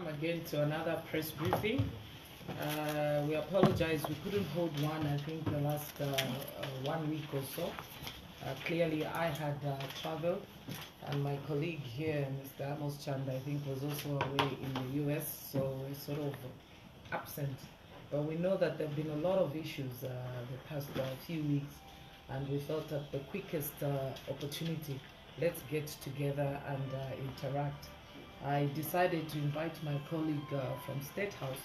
welcome again to another press briefing. We apologize, we couldn't hold one, I think, the last 1 week or so. Clearly, I had traveled, and my colleague here, Mr. Amos Chanda, I think, was also away in the US, so we're sort of absent. But we know that there have been a lot of issues the past few weeks, and we felt that the quickest opportunity, let's get together and interact. I decided to invite my colleague from State House,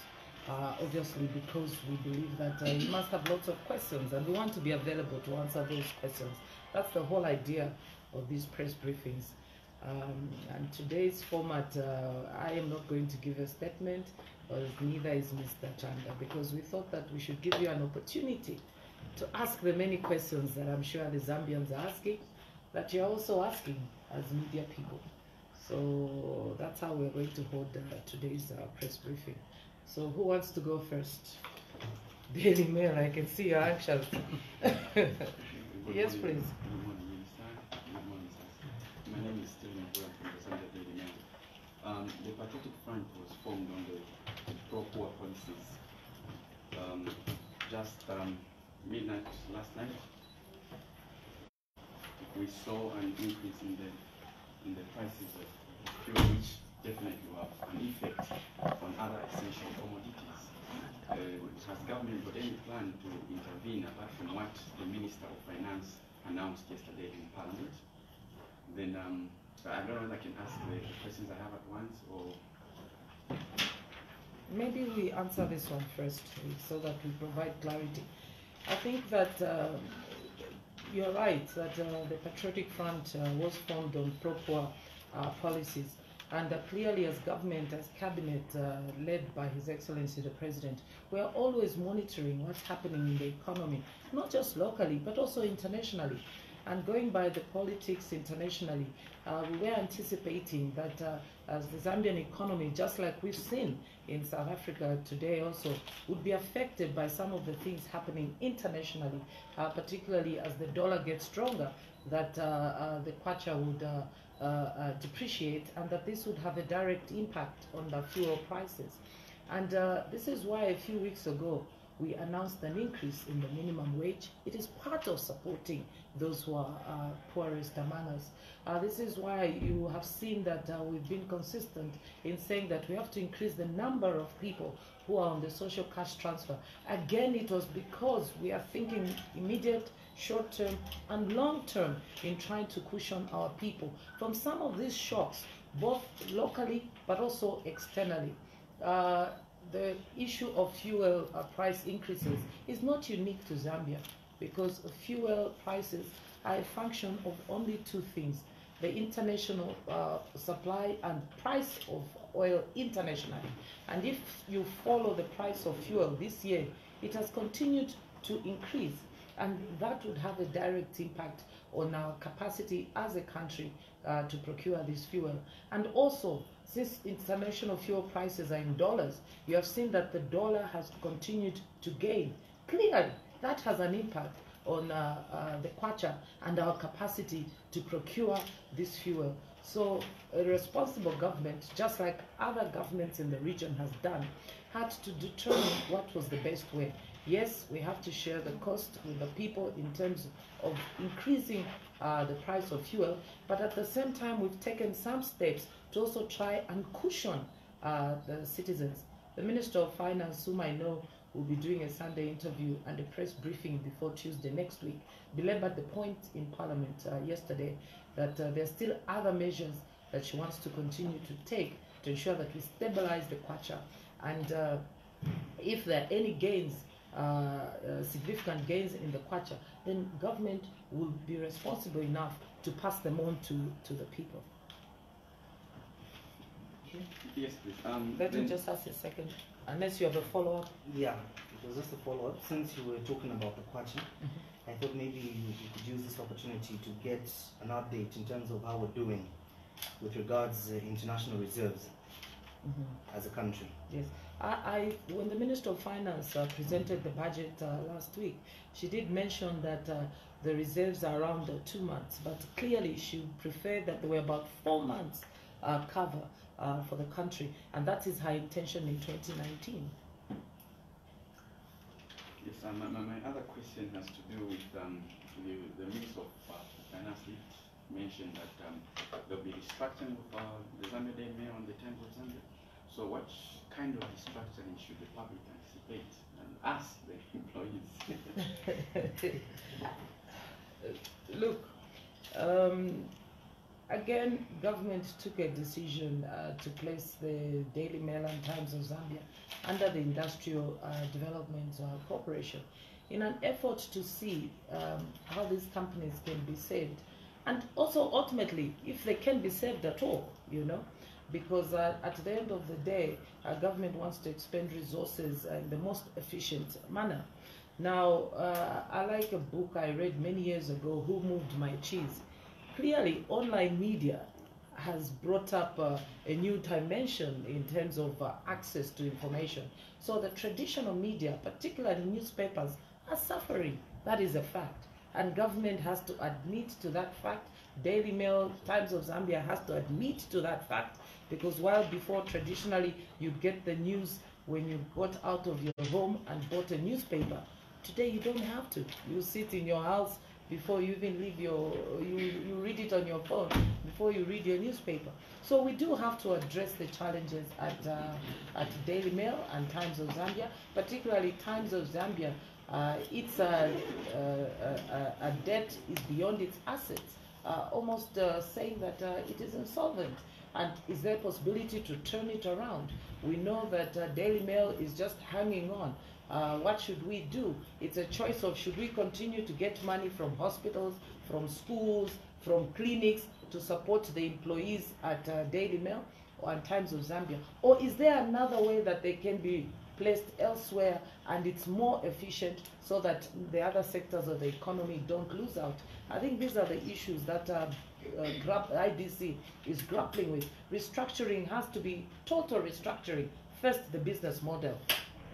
obviously because we believe that he must have lots of questions and we want to be available to answer those questions. That's the whole idea of these press briefings. And today's format, I am not going to give a statement, or neither is Mr. Chanda, because we thought that we should give you an opportunity to ask the many questions that I'm sure the Zambians are asking, that you're also asking as media people. So that's how we're going to hold today's press briefing. So who wants to go first? Daily Mail, I can see your anxious. Yes, please. Good morning, Minister. Good morning, sir. My name is Dora from the Chanda Daily Mail. The Patriotic Front was formed on the pro-poor policies. Just midnight last night, we saw an increase in the prices of fuel, which definitely will have an effect on other essential commodities. Has government got any plan to intervene apart from what the Minister of Finance announced yesterday in Parliament? Then I don't know if I can ask the questions I have at once, or maybe we answer this one first so that we provide clarity. I think that you're right that the Patriotic Front was formed on pro-poor policies, and clearly as government, as cabinet led by His Excellency the President, we are always monitoring what's happening in the economy, not just locally but also internationally. And going by the politics internationally, we were anticipating that as the Zambian economy, just like we've seen in South Africa today also, would be affected by some of the things happening internationally, particularly as the dollar gets stronger, that the kwacha would depreciate, and that this would have a direct impact on the fuel prices. And this is why a few weeks ago we announced an increase in the minimum wage. It is part of supporting those who are poorest among us. This is why you have seen that we've been consistent in saying that we have to increase the number of people who are on the social cash transfer. Again, it was because we are thinking immediate, short-term and long-term in trying to cushion our people from some of these shocks, both locally but also externally. The issue of fuel price increases is not unique to Zambia, because fuel prices are a function of only two things: the international supply and price of oil internationally. And if you follow the price of fuel this year, it has continued to increase, and that would have a direct impact on our capacity as a country to procure this fuel. And also, since international fuel prices are in dollars, you have seen that the dollar has continued to gain. Clearly, that has an impact on the kwacha and our capacity to procure this fuel. So a responsible government, just like other governments in the region has done, had to determine what was the best way. Yes, we have to share the cost with the people in terms of increasing the price of fuel, but at the same time we've taken some steps to also try and cushion the citizens. The Minister of Finance, whom I know will be doing a Sunday interview and a press briefing before Tuesday next week, belabored the point in Parliament yesterday that there are still other measures that she wants to continue to take to ensure that we stabilize the kwacha. And if there are any gains, significant gains in the kwacha, then government will be responsible enough to pass them on to the people. yes, please. Let me just ask a second, unless you have a follow-up. Yeah, it was just a follow-up. Since you were talking about the kwacha, I thought maybe you could use this opportunity to get an update in terms of how we're doing with regards to international reserves as a country. Yes, when the Minister of Finance presented the budget last week, she did mention that the reserves are around 2 months, but clearly she preferred that there were about 4 months cover for the country, and that is her intention in 2019. Yes, my other question has to do with the Minister of Finance mentioned that there'll be restructuring of the Zambia Daily Mail on the Times of Zambia. So what kind of restructuring should the public anticipate, and us, the employees? Look, again, government took a decision to place the Daily Mail and Times of Zambia under the Industrial Development Corporation in an effort to see how these companies can be saved, and also ultimately if they can be saved at all, you know, because at the end of the day, government wants to expend resources in the most efficient manner. Now, I like a book I read many years ago, Who Moved My Cheese? Clearly, online media has brought up a new dimension in terms of access to information. So the traditional media, particularly newspapers, are suffering. That is a fact. And government has to admit to that fact. Daily Mail, Times of Zambia has to admit to that fact, because while before traditionally you get the news when you got out of your home and bought a newspaper, today you don't have to. You sit in your house before you even leave you read it on your phone before you read your newspaper. So we do have to address the challenges at Daily Mail and Times of Zambia, particularly Times of Zambia. Its debt is beyond its assets, almost saying that it is insolvent. And is there a possibility to turn it around? We know that Daily Mail is just hanging on. What should we do? It's a choice of, should we continue to get money from hospitals, from schools, from clinics to support the employees at Daily Mail or Times of Zambia? Or is there another way that they can be placed elsewhere and it's more efficient so that the other sectors of the economy don't lose out? I think these are the issues that IDC is grappling with. Restructuring has to be total restructuring. First, the business model.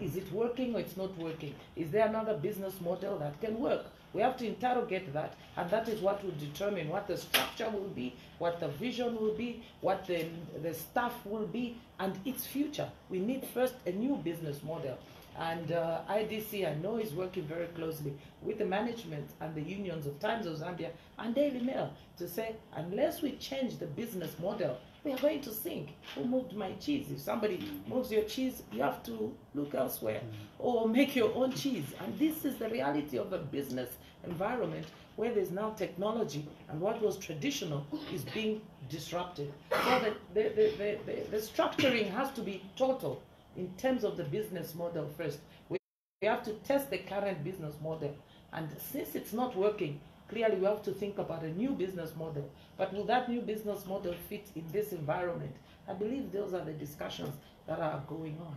Is it working or it's not working? Is there another business model that can work? We have to interrogate that, and that is what will determine what the structure will be, what the vision will be, what the staff will be, and its future. We need first a new business model. And IDC, I know, is working very closely with the management and the unions of Times of Zambia and Daily Mail to say, unless we change the business model, we are going to sink. Who moved my cheese? If somebody moves your cheese, you have to look elsewhere or make your own cheese. And this is the reality of a business environment where there's now technology, and what was traditional is being disrupted. So the structuring has to be total in terms of the business model first. We have to test the current business model. And since it's not working, clearly we have to think about a new business model. But will that new business model fit in this environment? I believe those are the discussions that are going on.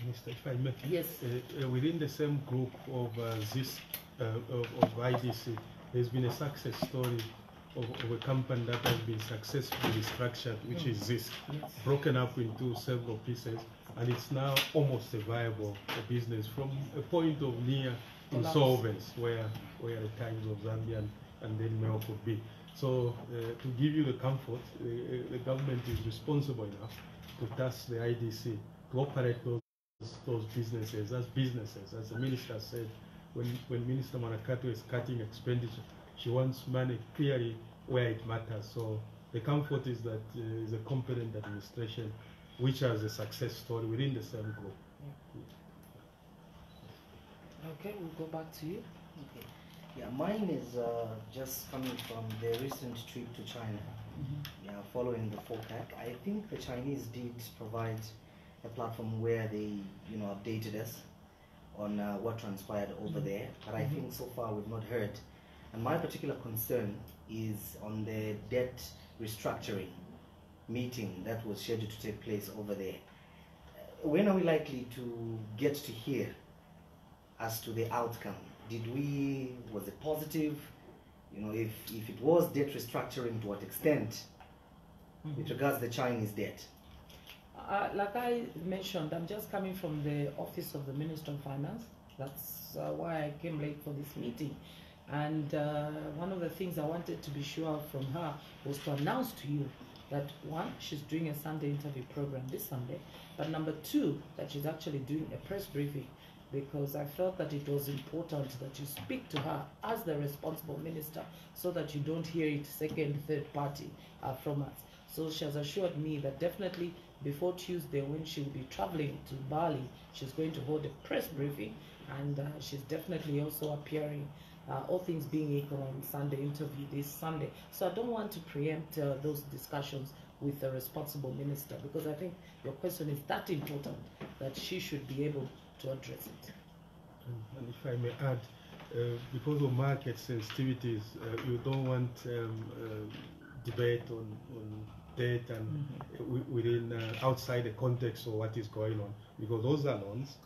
Minister, if I may. Yes. Within the same group of IDC, there's been a success story of a company that has been successfully restructured, which is ZISC, broken up into several pieces, and it's now almost a viable business from a point of near insolvency where the Times of Zambia and Daily Mail could be. So to give you the comfort, the government is responsible enough to task the IDC to operate those businesses as businesses. As the minister said, when Minister Manakato is cutting expenditure, she wants money clearly where it matters. So the comfort is that is a competent administration which has a success story within the same group. Okay, we'll go back to you. Okay. Yeah, mine is just coming from the recent trip to China. Yeah, following the FOCAC, I think the Chinese did provide a platform where they, updated us on what transpired over there. But I think so far we've not heard. And my particular concern is on the debt restructuring meeting that was scheduled to take place over there. When are we likely to get to hear as to the outcome? Was it positive? If it was debt restructuring, to what extent with regards to the Chinese debt? Like I mentioned, I'm just coming from the office of the Minister of Finance. That's why I came late for this meeting. And one of the things I wanted to be sure from her was to announce to you that one, she's doing a Sunday interview program this Sunday, but number two, that she's actually doing a press briefing, because I felt that it was important that you speak to her as the responsible minister so that you don't hear it second, third party from us. So she has assured me that definitely before Tuesday, when she will be traveling to Bali, she's going to hold a press briefing, and she's definitely also appearing, all things being equal, on Sunday interview this Sunday. So I don't want to preempt those discussions with the responsible minister, because I think your question is that important that she should be able to address it. And if I may add, because of market sensitivities, you don't want debate on debt and within outside the context of what is going on, because those are loans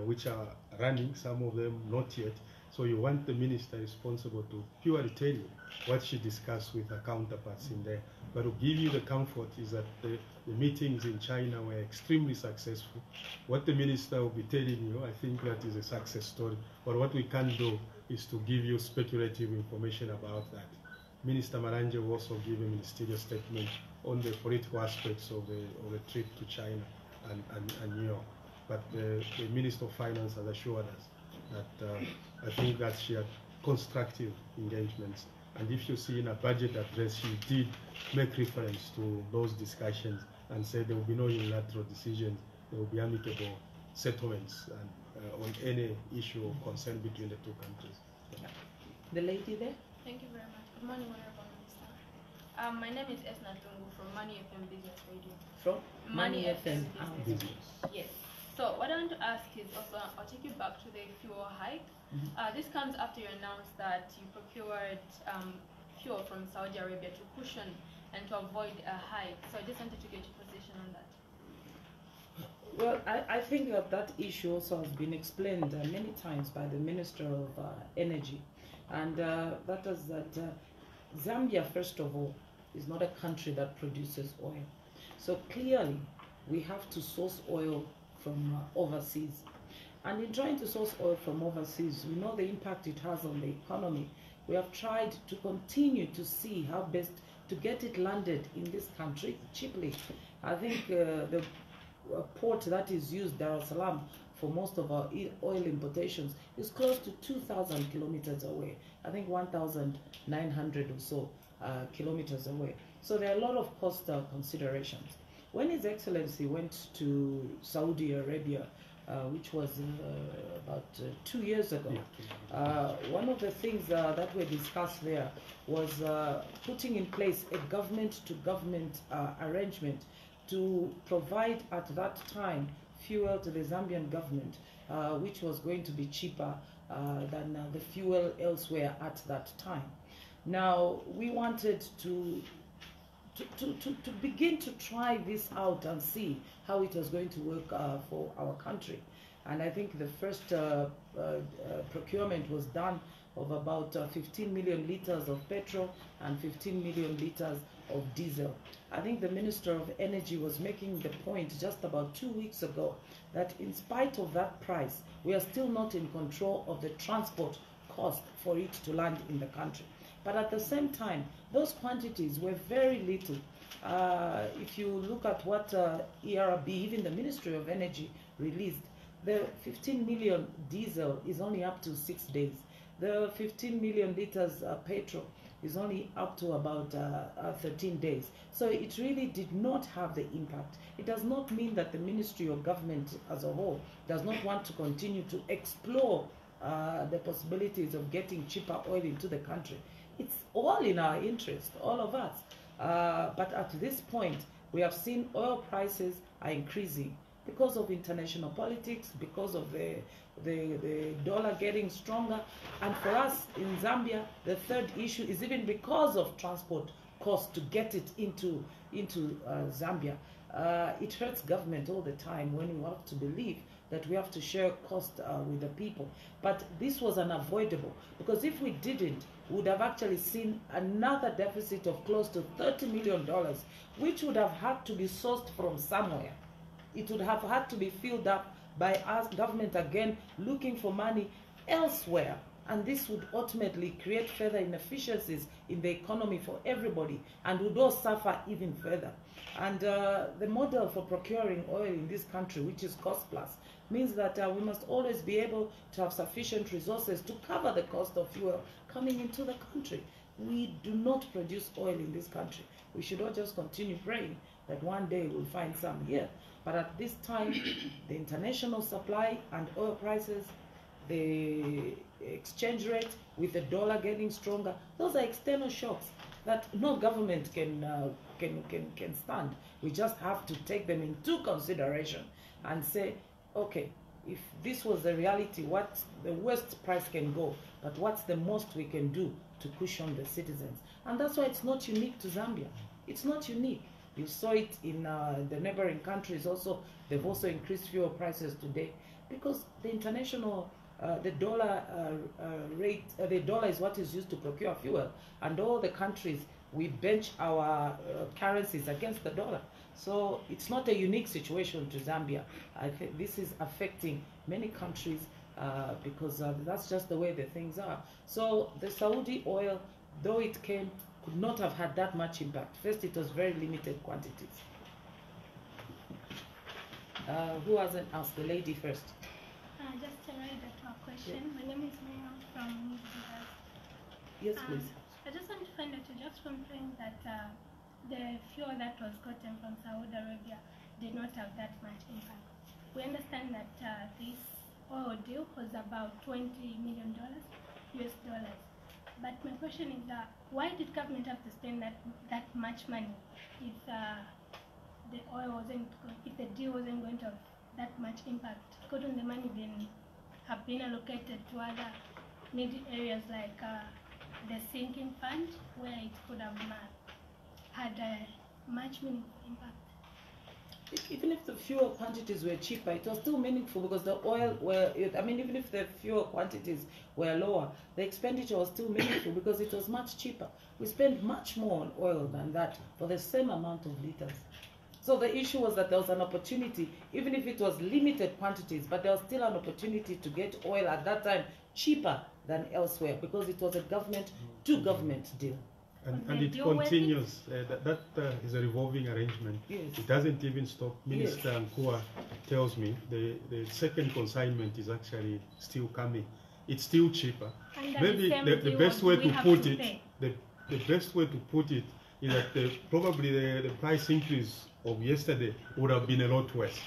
which are running, some of them not yet. So you want the minister responsible to purely tell you what she discussed with her counterparts in there. But to give you the comfort is that the meetings in China were extremely successful. What the minister will be telling you, I think that is a success story. But what we can't do is to give you speculative information about that. Minister Maranje will also give a ministerial statement on the political aspects of the trip to China and New York. But the Minister of Finance has assured us that I think that she had constructive engagements. And if you see in a budget address, she did make reference to those discussions and said there will be no unilateral decisions, there will be amicable settlements and, on any issue of concern between the two countries. Yeah. The lady there? Thank you very much. Good morning, Honorable Minister. My name is Esna Tungu from Money FM Business Radio. From Money FM Business. Yes. So what I want to ask is also, I'll take you back to the fuel hike. This comes after you announced that you procured fuel from Saudi Arabia to cushion and to avoid a hike. So I just wanted to get your position on that. Well, I think that issue also has been explained many times by the Minister of Energy. And that is that Zambia, first of all, is not a country that produces oil. So clearly, we have to source oil from overseas. And in trying to source oil from overseas, we know the impact it has on the economy. We have tried to continue to see how best to get it landed in this country cheaply. I think the port that is used, Dar es Salaam, for most of our oil importations is close to 2,000 kilometers away. I think 1,900 or so kilometers away. So there are a lot of cost considerations. When His Excellency went to Saudi Arabia, which was about 2 years ago, one of the things that were discussed there was putting in place a government-to-government arrangement to provide at that time fuel to the Zambian government, which was going to be cheaper than the fuel elsewhere at that time. Now, we wanted to begin to try this out and see how it was going to work for our country. And I think the first procurement was done of about 15 million liters of petrol and 15 million liters of diesel. I think the Minister of Energy was making the point just about 2 weeks ago that in spite of that price, we are still not in control of the transport cost for it to land in the country. But at the same time, those quantities were very little. If you look at what ERB, even the Ministry of Energy, released, the 15 million diesel is only up to 6 days. The 15 million liters petrol is only up to about 13 days. So it really did not have the impact. It does not mean that the ministry or government as a whole does not want to continue to explore the possibilities of getting cheaper oil into the country. It's all in our interest, all of us. But at this point, we have seen oil prices are increasing because of international politics, because of the dollar getting stronger. And for us in Zambia, the third issue is even because of transport costs to get it into Zambia. It hurts government all the time when we have to believe that we have to share cost with the people. But this was unavoidable, because if we didn't, we would have actually seen another deficit of close to $30 million, which would have had to be sourced from somewhere. It would have had to be filled up by us, government again, looking for money elsewhere. And this would ultimately create further inefficiencies in the economy for everybody and would all suffer even further. And the model for procuring oil in this country, which is cost plus, means that we must always be able to have sufficient resources to cover the cost of fuel coming into the country. We do not produce oil in this country. We should all just continue praying that one day we'll find some here. But at this time, the international supply and oil prices, the exchange rate with the dollar getting stronger, those are external shocks that no government can stand. We just have to take them into consideration and say, okay, if this was the reality, what's the worst price can go, but what's the most we can do to cushion the citizens? And that's why it's not unique to Zambia. It's not unique. You saw it in the neighboring countries also. They've also increased fuel prices today because the international the dollar rate, the dollar is what is used to procure fuel, and all the countries, we bench our currencies against the dollar. So it's not a unique situation to Zambia. I think this is affecting many countries because that's just the way the things are. So the Saudi oil, though it came, could not have had that much impact. First, it was very limited quantities. Who hasn't asked? The lady first. Just to write to a question. Yeah. My name is Miriam from New Zealand. Yes, please. I just want to find out, you just confirmed that the fuel that was gotten from Saudi Arabia did not have that much impact. We understand that this oil deal was about $20 million US dollars. But my question is, why did government have to spend that much money if the deal wasn't going to have that much impact? Couldn't the money then have been allocated to other needy areas like the sinking fund, where it could have had a much meaningful impact? Even if the fuel quantities were cheaper, it was still meaningful because the oil even if the fuel quantities were lower, the expenditure was still meaningful because it was much cheaper. We spent much more on oil than that for the same amount of liters. So the issue was that there was an opportunity, even if it was limited quantities, but there was still an opportunity to get oil at that time cheaper than elsewhere because it was a government-to-government deal. And it continues. That is a revolving arrangement. Yes. It doesn't even stop. Minister Nkua tells me the second consignment is actually still coming. It's still cheaper. Maybe the best way to put it, the best way to put it is that probably the price increase of yesterday would have been a lot worse.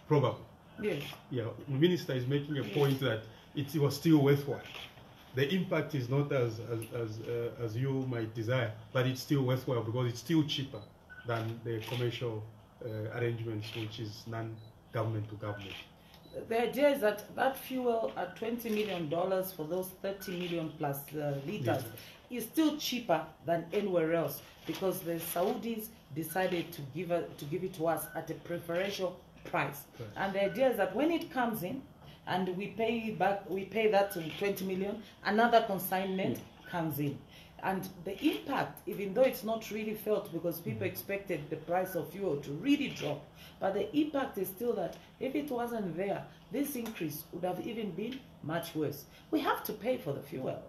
Probably. Yes. Yeah. The minister is making a point that it was still worthwhile. The impact is not as you might desire, but it's still worthwhile because it's still cheaper than the commercial arrangements, which is non-government to government. The idea is that that fuel at $20 million for those 30 million plus liters is still cheaper than anywhere else because the Saudis decided to give it to us at a preferential price. Right. And the idea is that when it comes in, and we pay that to 20 million, another consignment comes in. And the impact, even though it's not really felt because people expected the price of fuel to really drop, but the impact is still that if it wasn't there, this increase would have even been much worse. We have to pay for the fuel.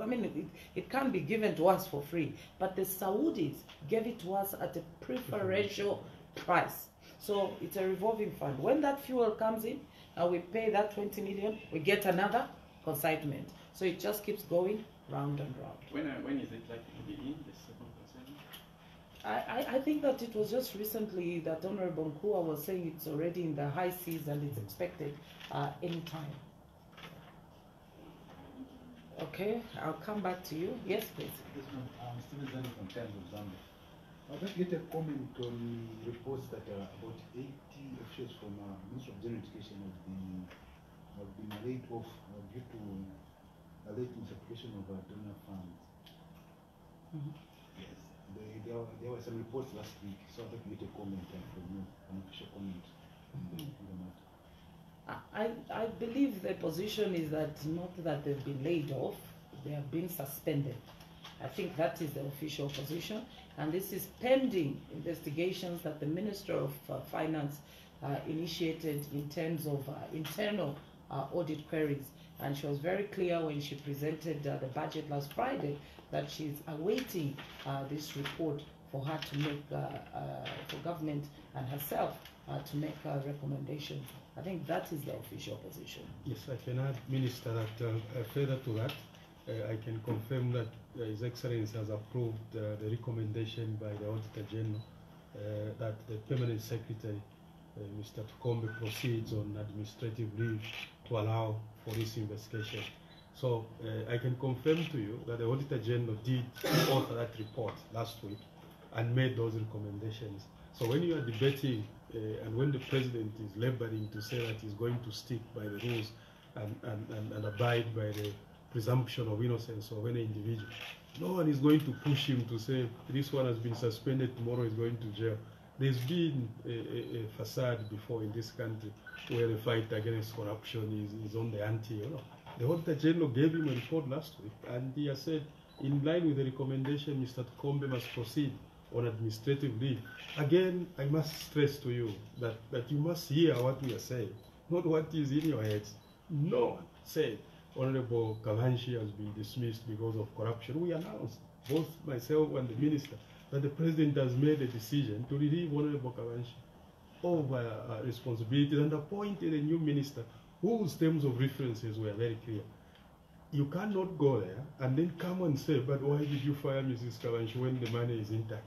I mean, it can't be given to us for free, but the Saudis gave it to us at a preferential price. So it's a revolving fund. When that fuel comes in, we pay that 20 million, we get another consignment. So it just keeps going round and round. When is it likely to be in, the second consignment? I think that it was just recently that Honorable Nkua was saying it's already in the high seas and it's expected any time. Okay, I'll come back to you. Yes, please. Yes, ma'am. Stephen Zani from Times of Zambia. I'd like to get a comment on reports that about 80 officials from Ministry of General Education have been laid off due to a late misapplication of donor funds. Mm-hmm. Yes, there were some reports last week, so I'd like to get a comment from you, an official comment on the matter. I believe the position is that not that they've been laid off, they have been suspended. I think that is the official position, and this is pending investigations that the Minister of Finance initiated in terms of internal audit queries And she was very clear when she presented the budget last Friday that she's awaiting this report for her to make, for government and herself to make recommendations. I think that is the official position. Yes, I can add, Minister, that further to that, I can confirm that His Excellency has approved the recommendation by the Auditor General that the Permanent Secretary, Mr. Tukombe, proceeds on administrative leave to allow for this investigation. So I can confirm to you that the Auditor General did author that report last week and made those recommendations. So when you are debating and when the President is laboring to say that he's going to stick by the rules and abide by the presumption of innocence of any individual, no one is going to push him to say this one has been suspended, tomorrow is going to jail. There's been a facade before in this country where the fight against corruption is on the ante. You know. The Auditor General gave him a report last week, and he has said, in line with the recommendation, Mr. Tukombe must proceed on administrative leave. Again, I must stress to you that you must hear what we are saying, not what is in your heads. No one said Honorable Kavanshi has been dismissed because of corruption. We announced, both myself and the Minister, that the President has made a decision to relieve Honorable Kavanshi of responsibilities and appointed a new minister whose terms of references were very clear. You cannot go there and then come and say, but why did you fire Mrs. Kavanshi when the money is intact?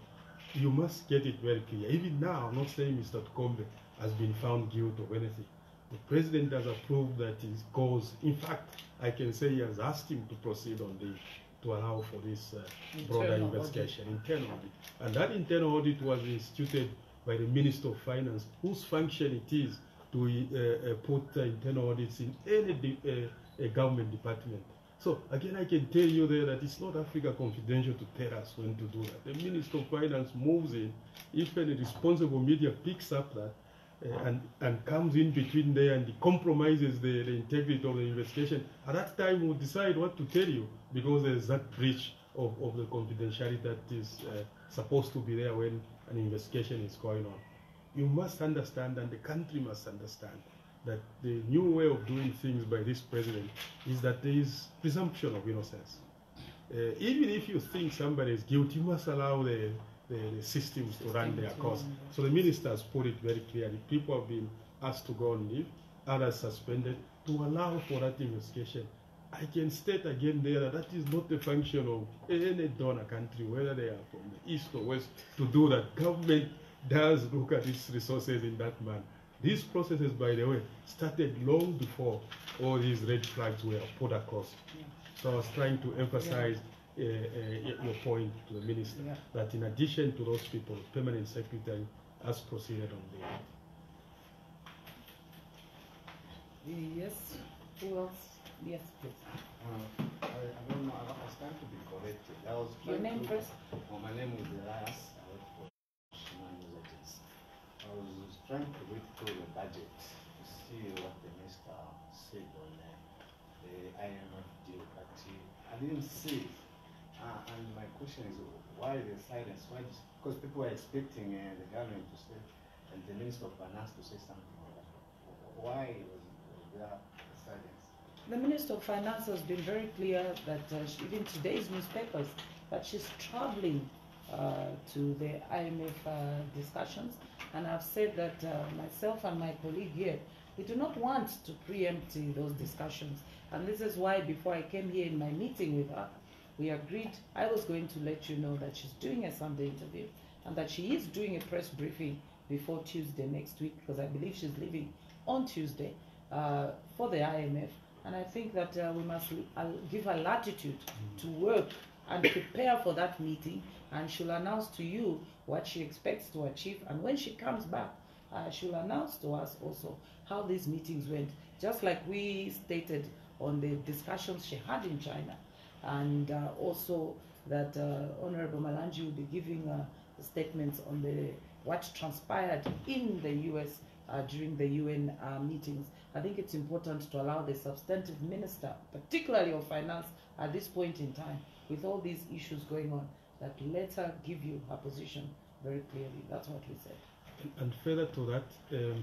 You must get it very clear. Even now, I'm not saying Mr. Tukombe has been found guilty of anything. The President has approved that he goes. In fact, I can say he has asked him to proceed on leave to allow for this broader investigation, internal audit. And that internal audit was instituted by the Minister of Finance, whose function it is to put internal audits in any government department. So again, I can tell you there that it's not Africa Confidential to tell us when to do that. The Minister of Finance moves in. If any responsible media picks up that and comes in between there and compromises the integrity of the investigation, at that time we'll decide what to tell you, because there's that breach of the confidentiality that is supposed to be there when an investigation is going on. You must understand, and the country must understand, that the new way of doing things by this President is that there is presumption of innocence. Even if you think somebody is guilty, you must allow the systems to run their course. So the Minister has put it very clearly. People have been asked to go on leave, others suspended, to allow for that investigation. I can state again there that is not the function of any donor country, whether they are from the east or west, to do that. Government does look at its resources in that manner. These processes, by the way, started long before all these red flags were put across. So I was trying to emphasize your point to the Minister, that in addition to those people, the Permanent Secretary has proceeded on the Yes. Who else? Yes, please. I don't know, I stand to be corrected. I was Your name to, first? Oh, my name is Elias. I work for News Agency. I was trying to read through the budget to see what the Minister said on the IMF deal, but I didn't see it. And my question is, why the silence? Why? Because people are expecting the government to say, and the Minister of Finance to say something. Why was there silence? The Minister of Finance has been very clear that even today's newspapers, that she's traveling to the IMF discussions, and I've said that myself and my colleague here, we do not want to preempt those discussions, and this is why before I came here in my meeting with her, we agreed I was going to let you know that she's doing a Sunday interview and that she is doing a press briefing before Tuesday next week, because I believe she's leaving on Tuesday for the IMF. And I think that we must give her latitude to work and prepare for that meeting, and she'll announce to you what she expects to achieve. And when she comes back, she'll announce to us also how these meetings went, just like we stated on the discussions she had in China. And also that Honorable Malanji will be giving statements on what transpired in the US during the UN meetings. I think it's important to allow the substantive minister, particularly of finance, at this point in time, with all these issues going on, that let her give you her position very clearly. That's what we said. And further to that, the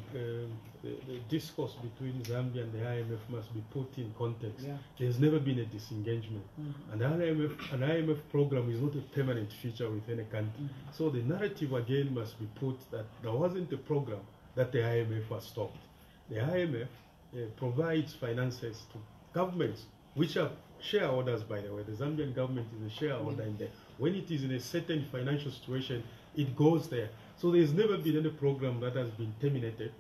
discourse between Zambia and the IMF must be put in context. Yeah. There's never been a disengagement. And an IMF program is not a permanent feature within a country. So the narrative again must be put that there wasn't a program that the IMF was stopped. The IMF provides finances to governments, which are shareholders, by the way. The Zambian government is a shareholder in there. When it is in a certain financial situation, it goes there. So there's never been any program that has been terminated.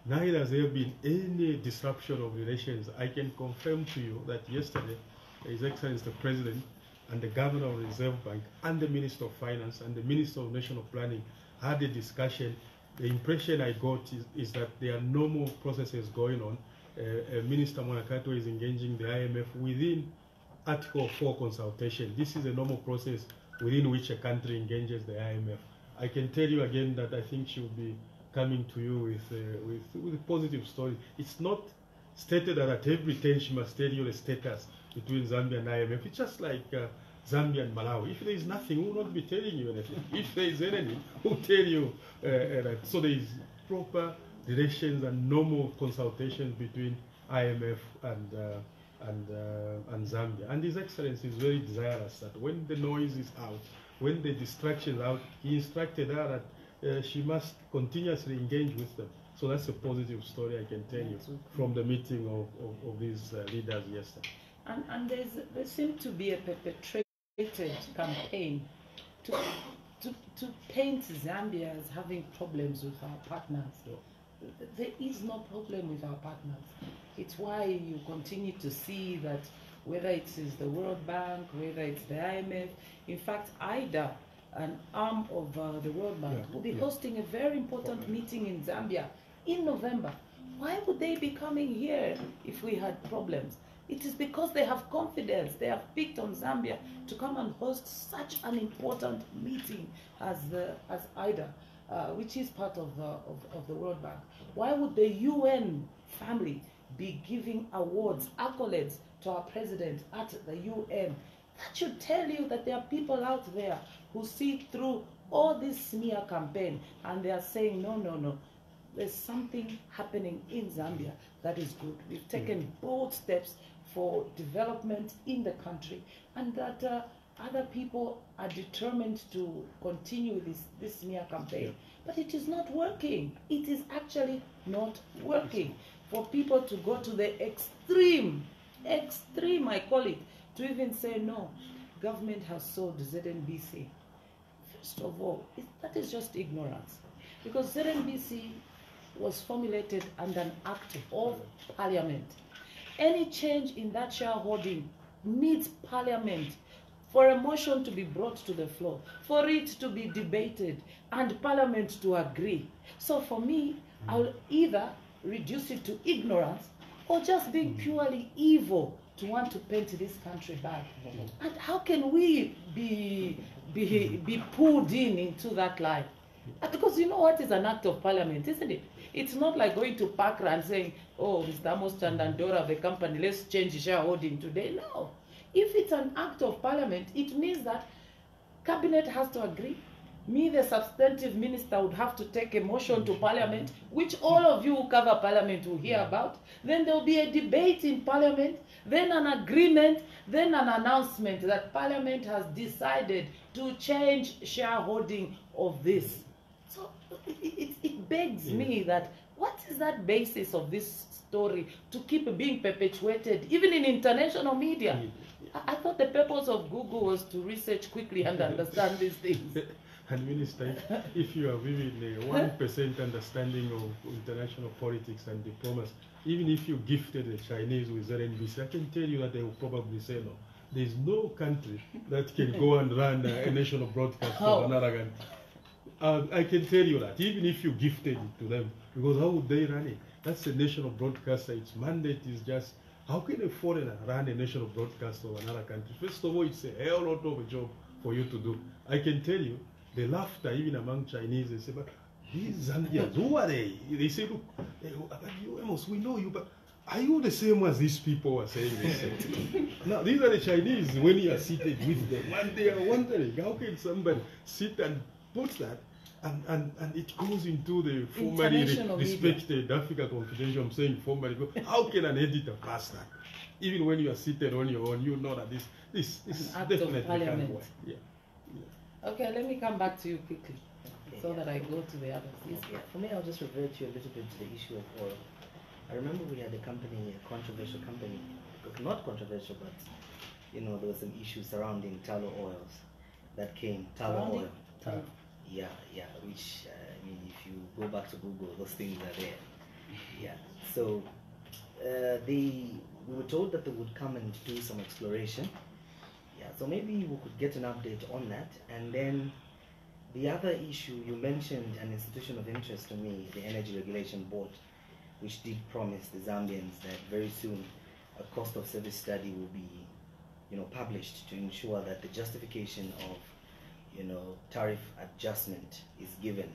Neither has there been any disruption of relations. I can confirm to you that yesterday, His Excellency the President and the Governor of the Reserve Bank and the Minister of Finance and the Minister of National Planning had a discussion. The impression I got is that there are normal processes going on. Minister Monakato is engaging the IMF within Article 4 consultation. This is a normal process within which a country engages the IMF. I can tell you again that I think she will be coming to you with a positive story. It's not stated that at every turn she must tell you the status between Zambia and IMF. It's just like Zambia and Malawi. If there is nothing, we will not be telling you anything. If there is anything, we'll tell you that. So there is proper relations and normal consultations between IMF and Zambia. And His Excellency is very desirous that when the noise is out, when the distraction is out, he instructed her that she must continuously engage with them. So that's a positive story I can tell you from the meeting of these leaders yesterday. And there seems to be a perpetrated campaign to paint Zambia as having problems with our partners. There is no problem with our partners. It's why you continue to see that whether it is the World Bank, whether it's the IMF, in fact, IDA, an arm of the World Bank, will be hosting a very important meeting in Zambia in November. Why would they be coming here if we had problems? It is because they have confidence. They have picked on Zambia to come and host such an important meeting as IDA, which is part of the World Bank. Why would the UN family be giving awards, accolades to our president at the UN? That should tell you that there are people out there who see through all this smear campaign and they are saying, no, there's something happening in Zambia that is good. We've taken bold steps for development in the country, and that other people are determined to continue this smear campaign. But it is not working. It is actually not working. For people to go to the extreme, I call it, to even say, no, government has sold ZNBC. First of all, that is just ignorance. Because ZNBC was formulated under an act of parliament. Any change in that shareholding needs parliament for a motion to be brought to the floor, for it to be debated, and parliament to agree. So for me, I'll either reduce it to ignorance or just being purely evil to want to paint this country bad. And how can we be pulled into that lie? Because you know what is an act of parliament, isn't it? It's not like going to Pakra and saying, oh, Mr. Amos Chanda and Dora of the company, let's change shareholding today. No. If it's an act of parliament, it means that cabinet has to agree. Me, the substantive minister, would have to take a motion to parliament, which all of you who cover parliament will hear about. Then there will be a debate in parliament, then an agreement, then an announcement that parliament has decided to change shareholding of this. So it begs me that what is that basis of this story to keep being perpetuated, even in international media? I thought the purpose of Google was to research quickly and understand these things. And Minister, if you are vivid a 1% understanding of international politics and diplomacy, even if you gifted the Chinese with ZNBC, I can tell you that they will probably say no. There is no country that can go and run a national broadcast of another country. I can tell you that, even if you gifted it to them, because how would they run it? That's a national broadcaster. Its mandate is just, how can a foreigner run a national broadcast of another country? First of all, it's a hell lot of a job for you to do. I can tell you, the laughter even among Chinese, they say, but these Zambians, who are they? They say, look, you, Amos, we know you, but are you the same as these people are saying? Now, these are the Chinese when you are seated with them. And they are wondering, how can somebody sit and put that And it goes into the formerly International media. respected Africa Confidential. I'm saying formerly, how can an editor pass that? Even when you are seated on your own, you know that this Act of definitely Parliament. can't work. Yeah. Okay, let me come back to you quickly so that I go to the others. Yes. Yeah, for me, I'll just revert you a little bit to the issue of oil. I remember we had a company, a controversial company, not controversial, but you know, there were some issues surrounding tallow oils that came. Tallow Surrounding? oil. Tallow. Yeah, which, I mean, if you go back to Google, those things are there. Yeah, so we were told that they would come and do some exploration. Yeah, so maybe we could get an update on that. And then the other issue, you mentioned an institution of interest to me, the Energy Regulation Board, which did promise the Zambians that very soon a cost of service study will be, you know, published to ensure that the justification of, you know, tariff adjustment is given.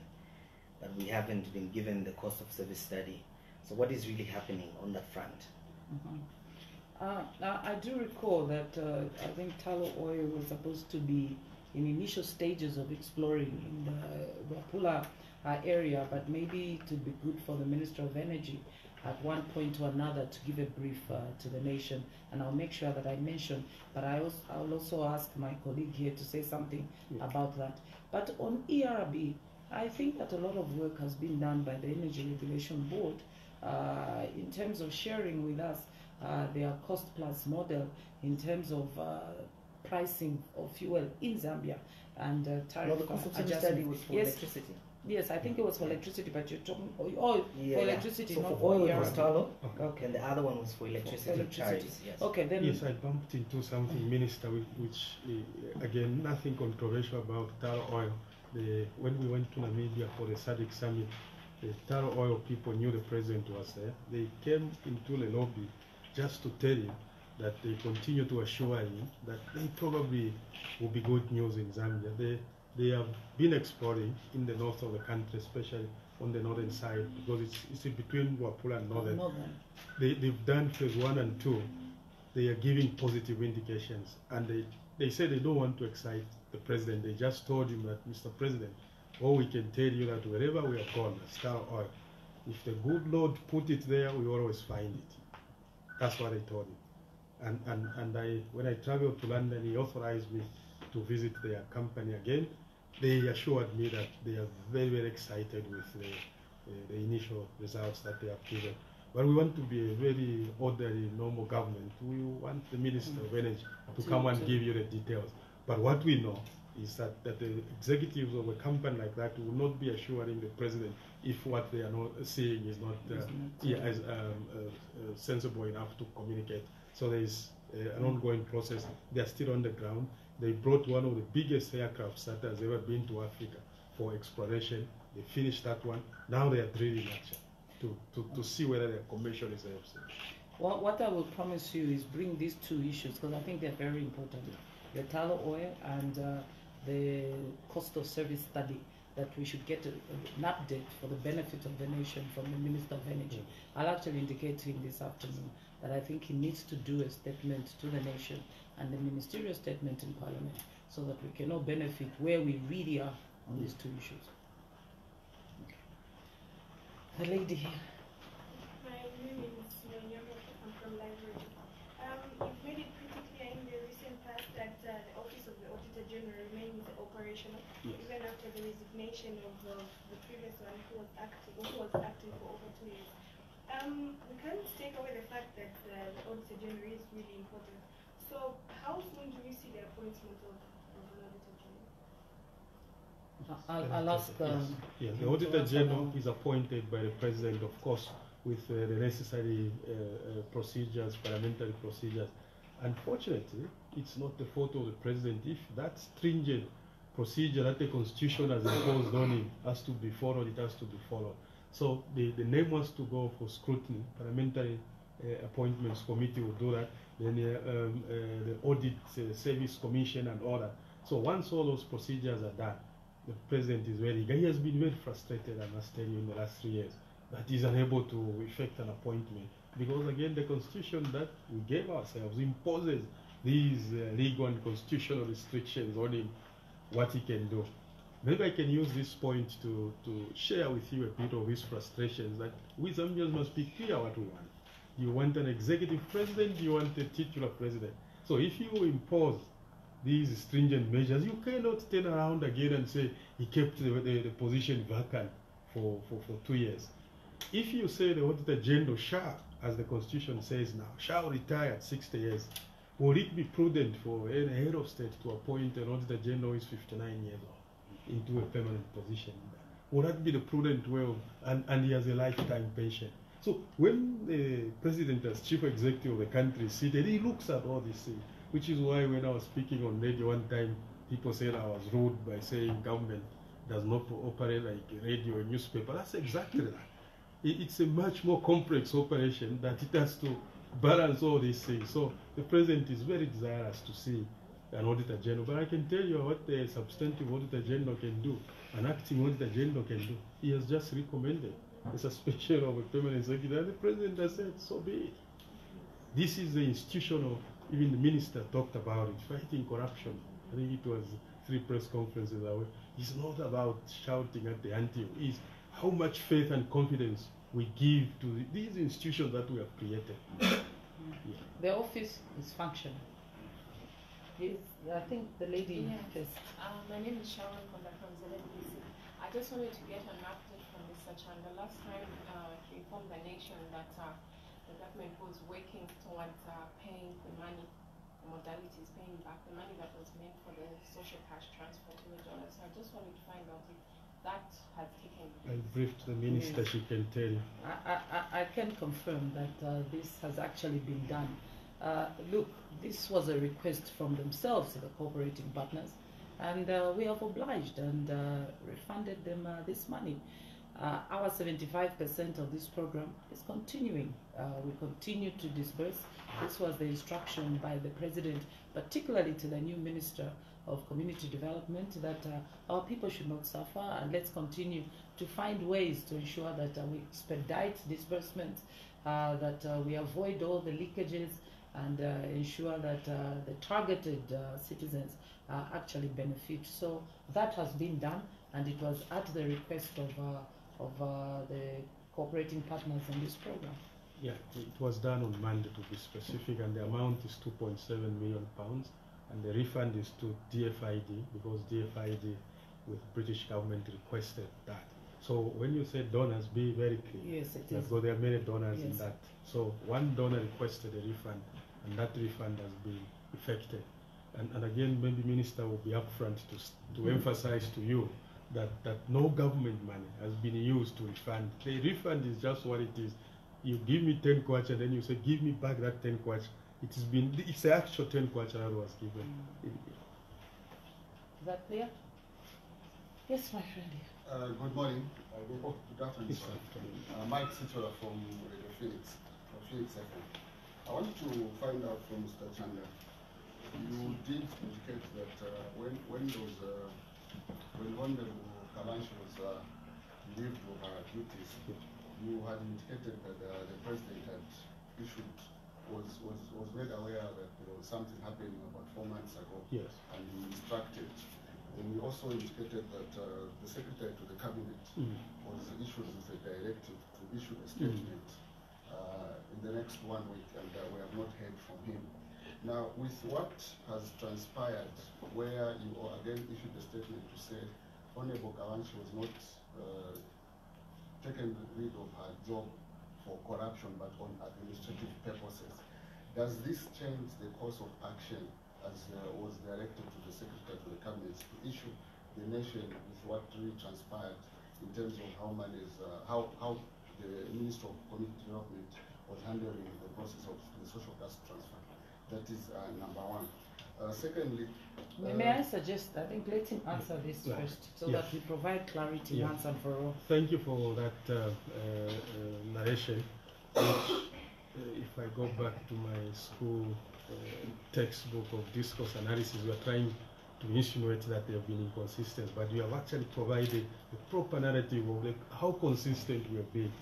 But we haven't been given the cost of service study. So what is really happening on that front? I do recall that I think tallow oil was supposed to be in initial stages of exploring in the Wapula area, but maybe it would be good for the Minister of Energy at one point or another to give a brief to the nation, and I'll make sure that I mention, but I'll also ask my colleague here to say something about that. But on ERB, I think that a lot of work has been done by the Energy Regulation Board in terms of sharing with us their cost plus model in terms of pricing of fuel in Zambia and tariff The cost of service adjustment. study was for Yes. electricity. Yes, I think it was for electricity, but you're talking oil for electricity, So not for oil it ERB. was tallow, Okay. and the other one was for electricity. Electricity. Tariffs, yes. Okay, then. Yes, I bumped into something, Minister, which again, nothing controversial about tallow oil. When we went to Namibia for the SADC summit, the tallow oil people knew the president was there. They came into the lobby just to tell him that they continue to assure him that they probably will be good news in Zambia. They have been exploring in the north of the country, especially on the northern side, because it's in between Wapula and northern. They've done phase 1 and 2. They are giving positive indications, and they say they don't want to excite the president. They just told him that, Mr. President, all we can tell you that wherever we have gone, Star Oil, if the good Lord put it there, we always find it. That's what they told him. And when I traveled to London, he authorized me to visit their company again. They assured me that they are very, very excited with the initial results that they have given. But we want to be a very orderly, normal government. We want the Minister of Energy to come and give you the details. But what we know is that the executives of a company like that will not be assuring the president if what they are not seeing is not sensible enough to communicate. So there is an ongoing process. They are still on the ground. They brought one of the biggest aircrafts that has ever been to Africa for exploration. They finished that one. Now they are drilling actually to see whether their commercial reserves. Well, what I will promise you is bring these two issues because I think they're very important. The tallow oil and the cost of service study, that we should get an update for the benefit of the nation from the Minister of Energy. I'll actually indicate to him this afternoon that I think he needs to do a statement to the nation and a ministerial statement in Parliament so that we can all benefit where we really are on these two issues. The lady here. My name is Nyonyama. I'm from Library. You've made it pretty clear in the recent past that the Office of the Auditor General remains operational, even after the resignation of the previous one who was acting for over 2 years. We can't take away the fact that the Auditor General is really important. So how soon do we see the appointment of an Auditor General? I'll ask. The Auditor General is appointed by the President, of course, with the necessary procedures, parliamentary procedures. Unfortunately, it's not the fault of the President. If that stringent procedure that the Constitution has imposed on him has to be followed, it has to be followed. So the name has to go for scrutiny. Parliamentary Appointments Committee will do that. Then the Audit Service Commission and all that. So once all those procedures are done, the President is very eager. He has been very frustrated, I must tell you, in the last 3 years, that he's unable to effect an appointment. Because again, the Constitution that we gave ourselves imposes these legal and constitutional restrictions on him, what he can do. maybe I can use this point to share with you a bit of his frustrations that we Zambians must be clear what we want. Do you want an executive president? Do you want a titular president? So if you impose these stringent measures, you cannot turn around again and say he kept the position vacant for 2 years. If you say the Auditor General shall, as the Constitution says now, shall retire at 60 years, would it be prudent for a head of state to appoint an Auditor General who is 59 years old into a permanent position? Would that be the prudent way of, and he has a lifetime pension? So when the president as chief executive of the country is seated, he looks at all these things, which is why when I was speaking on radio one time, people said I was rude by saying government does not operate like a radio or newspaper. That's exactly that. It's a much more complex operation that it has to balance all these things. So the president is very desirous to see an Auditor General, but I can tell you what the substantive Auditor General can do, an acting Auditor General can do. He has just recommended the suspension of a permanent secretary, and the president has said, so be it. This is the institution of, even the minister talked about it, fighting corruption. I think it was 3 press conferences away. It's not about shouting at the ante. It's how much faith and confidence we give to these institutions that we have created. The office is functional. Yes, I think the lady first. My name is Chanda from ZNBC. I just wanted to get an update from Mr. Chanda. Last time he informed the nation that the government was working towards paying the money, the modalities, paying back the money that was meant for the social cash transfer to the donors. So I just wanted to find out if that has taken place. I briefed the minister, she can tell you. I can confirm that this has actually been done. Look, this was a request from themselves, the cooperating partners, and we have obliged and refunded them this money. Our 75% of this program is continuing. We continue to disburse. This was the instruction by the President, particularly to the new Minister of Community Development, that our people should not suffer, and let's continue to find ways to ensure that we expedite disbursements, that we avoid all the leakages, and ensure that the targeted citizens actually benefit. So that has been done, and it was at the request of the cooperating partners in this program. Yeah, it was done on Monday, to be specific, and the amount is £2.7 million, and the refund is to DFID, because DFID with British government requested that. So when you say donors, be very clear. Yes, it is. Because there are many donors in Yes. that. So one donor requested a refund, and that refund has been effected. And again, maybe Minister will be upfront to emphasize to you that no government money has been used to refund. The refund is just what it is. You give me 10 kwacha, and then you say, give me back that 10 kwacha. It's the actual 10 kwacha that was given. Is that clear? Yes, my friend. Good morning. Good afternoon. Mike Sitola from Radio Phoenix FM. I wanted to find out from Mr. Chanda. You did indicate that when Honorable Kalanshi was relieved of her duties, you had indicated that the president had was made aware that there was something happening about 4 months ago. Yes. And he instructed. And you also indicated that the secretary to the cabinet was issued with a directive to issue a statement in the next 1 week, and we have not heard from him. Now, with what has transpired, where you again issued a statement to say Honorable Kalanshi was not taken rid of her job for corruption but on administrative purposes, does this change the course of action as was directed to the Secretary to the Cabinet to issue the nation with what really transpired in terms of how the Minister of Community Development was handling the process of the social gas transfer? That is number one. Secondly, may I suggest, I think let him answer this first, so that we provide clarity once and for all. Thank you for that narration, which, if I go back to my school textbook of discourse analysis, we are trying to insinuate that there have been inconsistencies, but we have actually provided the proper narrative of how consistent we have been.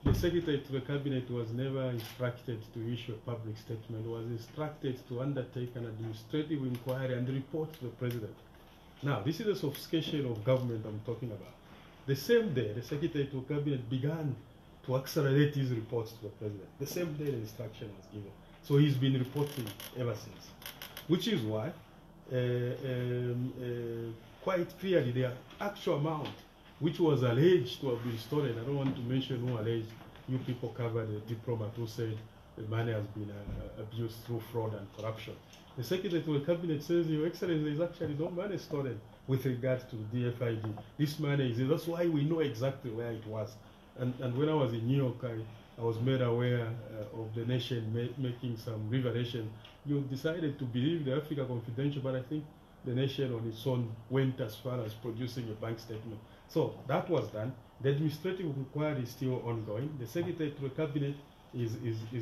The Secretary to the Cabinet was never instructed to issue a public statement, was instructed to undertake an administrative inquiry and report to the President. Now, this is the sophistication of government I'm talking about. The same day, the Secretary to Cabinet began to accelerate his reports to the President. The same day the instruction was given. So he's been reporting ever since. Which is why, quite clearly, the actual amount which was alleged to have been stolen, I don't want to mention who alleged, you people covered a diplomat who said the money has been abused through fraud and corruption. The Secretary to the Cabinet says, Your Excellency, there is actually no money stolen with regard to DFID. This money is, that's why we know exactly where it was. And when I was in New York, I was made aware of the nation making some revelation. You decided to believe the Africa Confidential, but I think the nation on its own went as far as producing a bank statement. So that was done. The administrative inquiry is still ongoing. The Secretary to the Cabinet is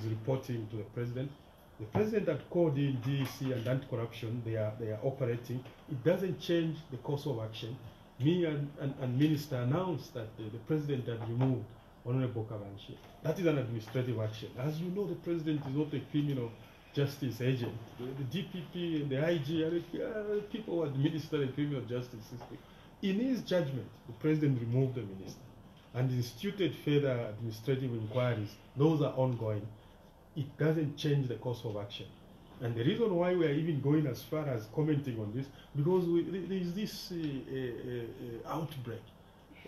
reporting to the President. The President had called in DEC and anti-corruption. They are operating. It doesn't change the course of action. Me and Minister announced that the President had removed Honorable Kabanshi. That is an administrative action. As you know, the President is not a criminal justice agent. The DPP and the IG are people who administer the criminal justice system. In his judgment, the President removed the minister and instituted further administrative inquiries. Those are ongoing. It doesn't change the course of action. And the reason why we are even going as far as commenting on this, because there is this outbreak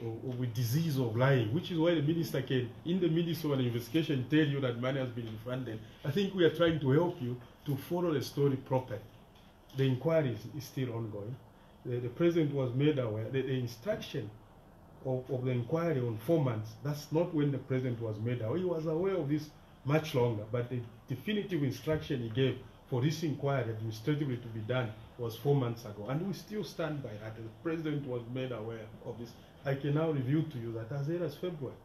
with disease of lying, which is why the minister can, in the midst of an investigation, tell you that money has been refunded. I think we are trying to help you to follow the story properly. The inquiry is still ongoing. The President was made aware that the instruction of the inquiry on 4 months, that's not when the President was made aware. He was aware of this much longer, but the definitive instruction he gave for this inquiry administratively to be done was 4 months ago. And we still stand by that. The President was made aware of this. I can now review to you that as early as February.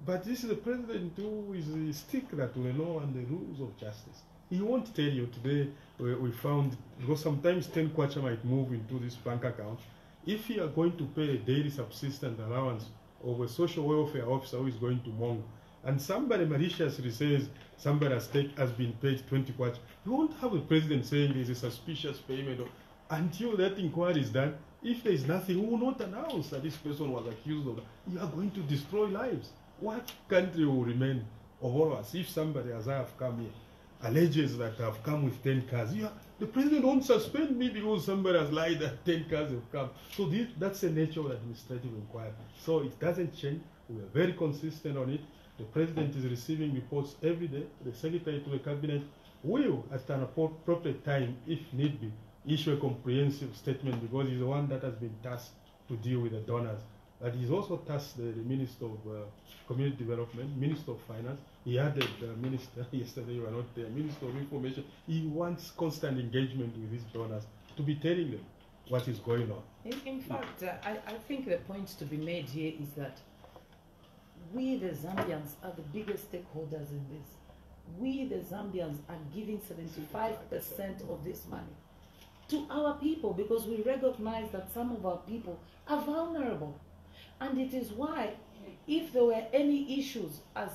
But this is the President who is a stickler to the law and the rules of justice. He won't tell you today we found, because sometimes 10 kwacha might move into this bank account. If you are going to pay a daily subsistence allowance of a social welfare officer who is going to Mongo, and somebody maliciously says somebody has been paid 20 kwacha, you won't have the President saying there's a suspicious payment. Until that inquiry is done, if there is nothing, we will not announce that this person was accused of that. You are going to destroy lives. What country will remain of all of us if somebody, as I have come here, alleges that I have come with 10 cars? The President won't suspend me because somebody has lied that 10 cars have come. So that's the nature of the administrative inquiry. So it doesn't change. We are very consistent on it. The President is receiving reports every day. The Secretary to the Cabinet will, at an appropriate time, if need be, issue a comprehensive statement, because he's the one that has been tasked to deal with the donors. But he's also tasked the Minister of Community Development, Minister of Finance. He added the Minister, yesterday you were not there, Minister of Information. He wants constant engagement with his donors to be telling them what is going on. In fact, I think the point to be made here is that we, the Zambians, are the biggest stakeholders in this. We, the Zambians, are giving 75% of this money to our people, because we recognize that some of our people are vulnerable. And it is why, if there were any issues as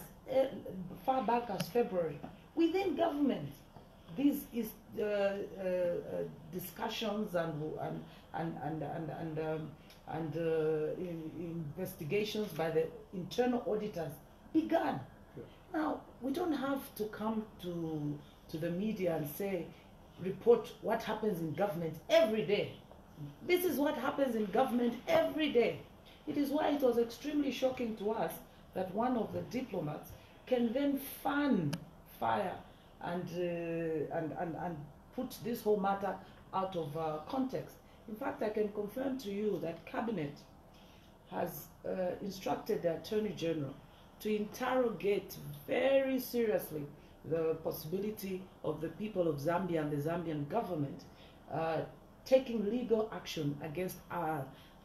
far back as February, within government, these is discussions and investigations by the internal auditors began. Now, we don't have to come to the media and say, report what happens in government every day. This is what happens in government every day. It is why it was extremely shocking to us that one of the diplomats can then fan fire and put this whole matter out of context. In fact, I can confirm to you that Cabinet has instructed the Attorney General to interrogate very seriously the possibility of the people of Zambia and the Zambian government taking legal action against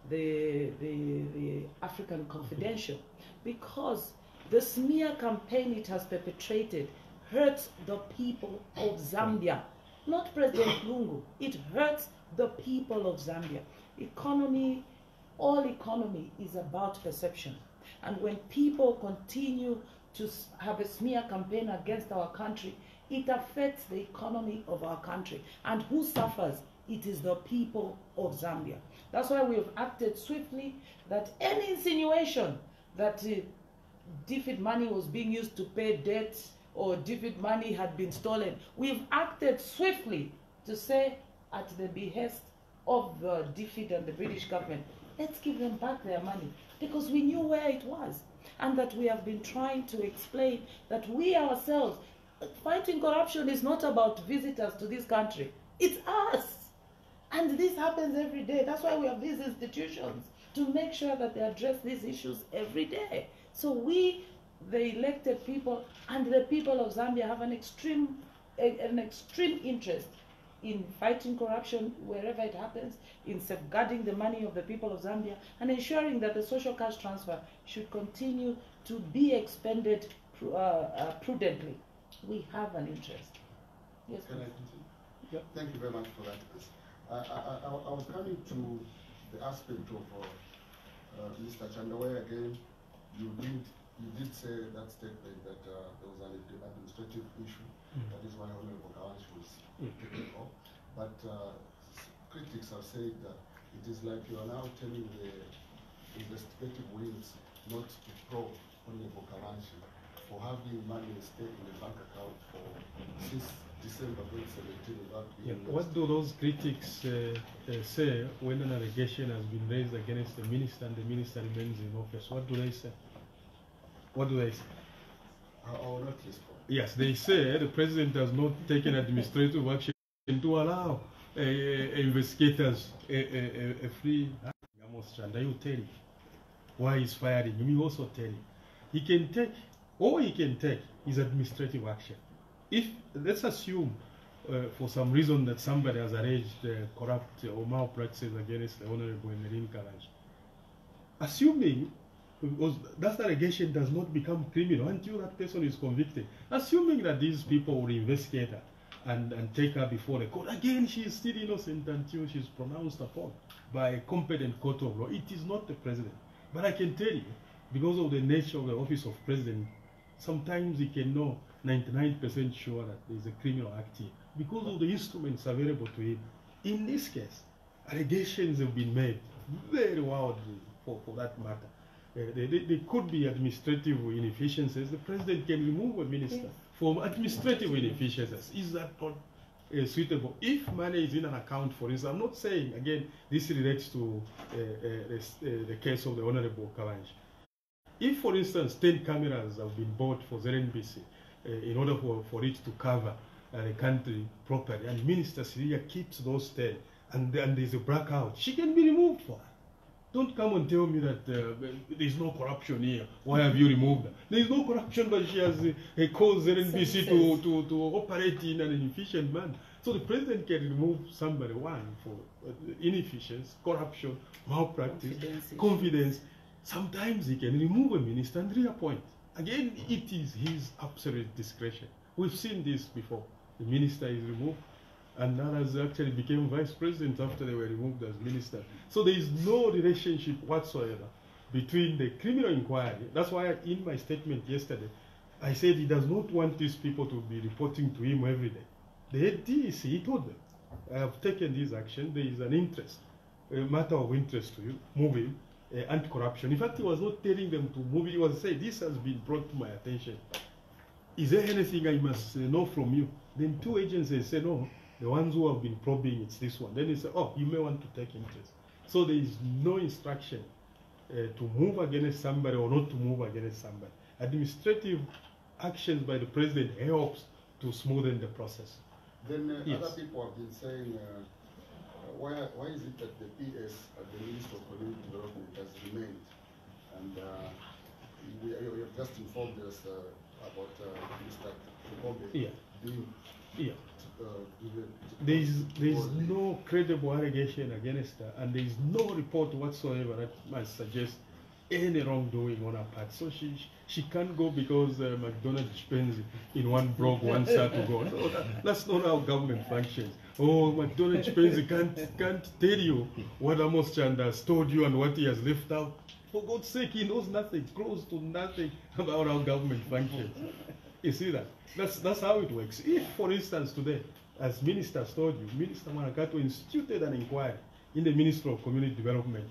the African Confidential, because the smear campaign it has perpetrated hurts the people of Zambia, not President Lungu. It hurts the people of Zambia. Economy, all economy is about perception. And when people continue to have a smear campaign against our country, it affects the economy of our country. And who suffers It is the people of Zambia. That's why we have acted swiftly, that any insinuation that DFID money was being used to pay debts or DFID money had been stolen, we've acted swiftly to say, at the behest of the DFID and the British government, let's give them back their money, because we knew where it was, and that we have been trying to explain that we ourselves, fighting corruption is not about visitors to this country, it's us. And this happens every day. That's why we have these institutions, to make sure that they address these issues every day. So we, the elected people, and the people of Zambia have an extreme interest in fighting corruption wherever it happens, in safeguarding the money of the people of Zambia, and ensuring that the social cash transfer should continue to be expended prudently. We have an interest. Yes, can I continue? Yep. Thank you very much for that. I was coming to the aspect of Mr. Chanda, where again you did say that statement that there was an administrative issue. That is why Honorable Kawanshi was taken off. But critics have said that it is like you are now telling the investigative wings not to probe Honorable Kawanshi for having money stay in the bank account since December 2017 without being What do those critics say when an allegation has been raised against the minister and the minister remains in office? What do they say? What do they say? I will not respond. Yes, they say the president has not taken administrative action to allow investigators a free. Amos Chanda, you tell him why he's firing him. You also tell him he can take, all he can take is administrative action. If, let's assume for some reason that somebody has alleged corrupt or malpractices against the Honorable Emeline Kawanshi, assuming because that allegation does not become criminal until that person is convicted, assuming that these people will investigate her and take her before the court, again she is still innocent until she is pronounced upon by a competent court of law. It is not the president. But I can tell you, because of the nature of the office of president, sometimes he can know 99% sure that there is a criminal act here because of the instruments available to him. In this case, allegations have been made very wildly for that matter. There could be administrative inefficiencies. The president can remove a minister for administrative inefficiencies. Is that not suitable? If money is in an account, for instance, I'm not saying, again, this relates to the case of the Honorable Kawanshi. If, for instance, 10 cameras have been bought for ZNBC in order for it to cover the country properly, and Minister Siliya keeps those 10, and there's a blackout, she can be removed for that. Don't come and tell me that there's no corruption here. Why have you removed her? There is no corruption, but she has caused ZNBC to operate in an inefficient manner. So the president can remove somebody, one, for inefficiency, corruption, malpractice, confidence. Sometimes he can remove a minister and reappoint. Again, it is his absolute discretion. We've seen this before. The minister is removed, and others actually became vice president after they were removed as minister. So there is no relationship whatsoever between the criminal inquiry. That's why in my statement yesterday, I said he does not want these people to be reporting to him every day. The DEC, he told them, I have taken this action, there is an interest, a matter of interest to you, moving anti-corruption. In fact, he was not telling them to move it, he was saying, this has been brought to my attention. Is there anything I must know from you? Then two agencies say, no, the ones who have been probing, it's this one. Then they say, oh, you may want to take interest. So there is no instruction to move against somebody or not to move against somebody. Administrative actions by the president helps to smoothen the process. Then yes. Other people have been saying, why is it that the PS at the Ministry of Community Development has remained? And you have just informed us about Mr. Kobe being there is no credible allegation against her, and there is no report whatsoever that might suggest any wrongdoing on her part. So she can't go because McDonald's spends in one blog wants her to go. No, that's not how government functions. Oh, McDonald's spends can't tell you what Amos Chanda has told you and what he has left out. For God's sake, he knows nothing, close to nothing about how government functions. You see that? That's how it works. If, for instance, today, as ministers told you, Minister Manakato instituted an inquiry in the Ministry of Community Development.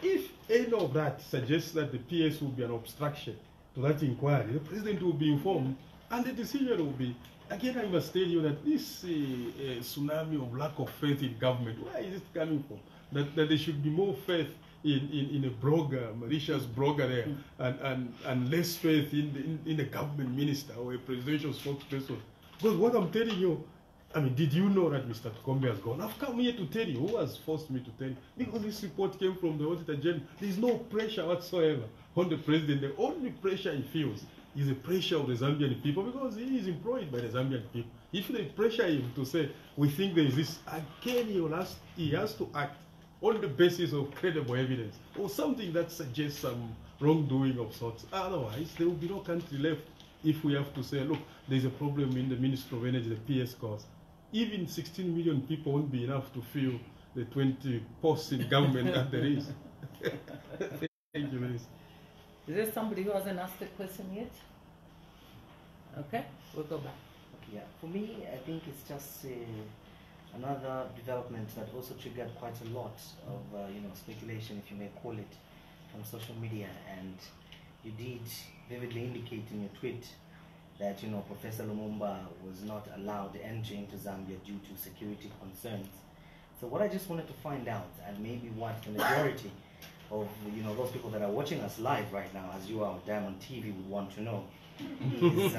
If any of that suggests that the PS will be an obstruction to that inquiry, the President will be informed and the decision will be. Again, I must tell you that this tsunami of lack of faith in government, where is it coming from? That there should be more faith in a blogger, malicious blogger there, and less faith in a government minister or a presidential spokesperson. Because what I'm telling you, I mean, did you know that Mr. Tukombe has gone? I've come here to tell you. Who has forced me to tell you? Because this report came from the Auditor General. There's no pressure whatsoever on the President. The only pressure he feels is the pressure of the Zambian people, because he is employed by the Zambian people. If they pressure him to say, we think there is this, again he has to act on the basis of credible evidence or something that suggests some wrongdoing of sorts. Otherwise, there will be no country left if we have to say, look, there's a problem in the Ministry of Energy, the PS cause. Even 16 million people won't be enough to fill the 20 posts in government that there is. Thank you, Minister. Is there somebody who hasn't asked a question yet? Okay, we'll go back. Yeah, for me, I think it's just another development that also triggered quite a lot of speculation, if you may call it, from social media. And you did vividly indicate in your tweet that Professor Lumumba was not allowed entry into Zambia due to security concerns. So what I just wanted to find out, and maybe what the majority of those people that are watching us live right now, as you are on Diamond TV, would want to know, is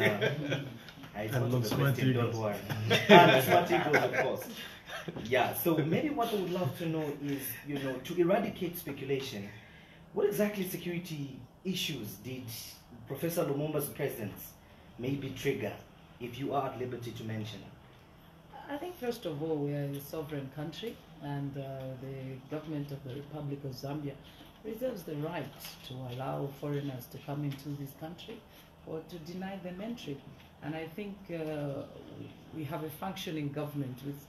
and Smart Eagles. Don't worry. And Smart Eagles, of course. Yeah. So maybe what I would love to know is, to eradicate speculation, what exactly security issues did Professor Lumumba's presence maybe trigger, if you are at liberty to mention? I think first of all, we are a sovereign country, and the government of the Republic of Zambia reserves the right to allow foreigners to come into this country or to deny them entry. And I think we have a functioning government with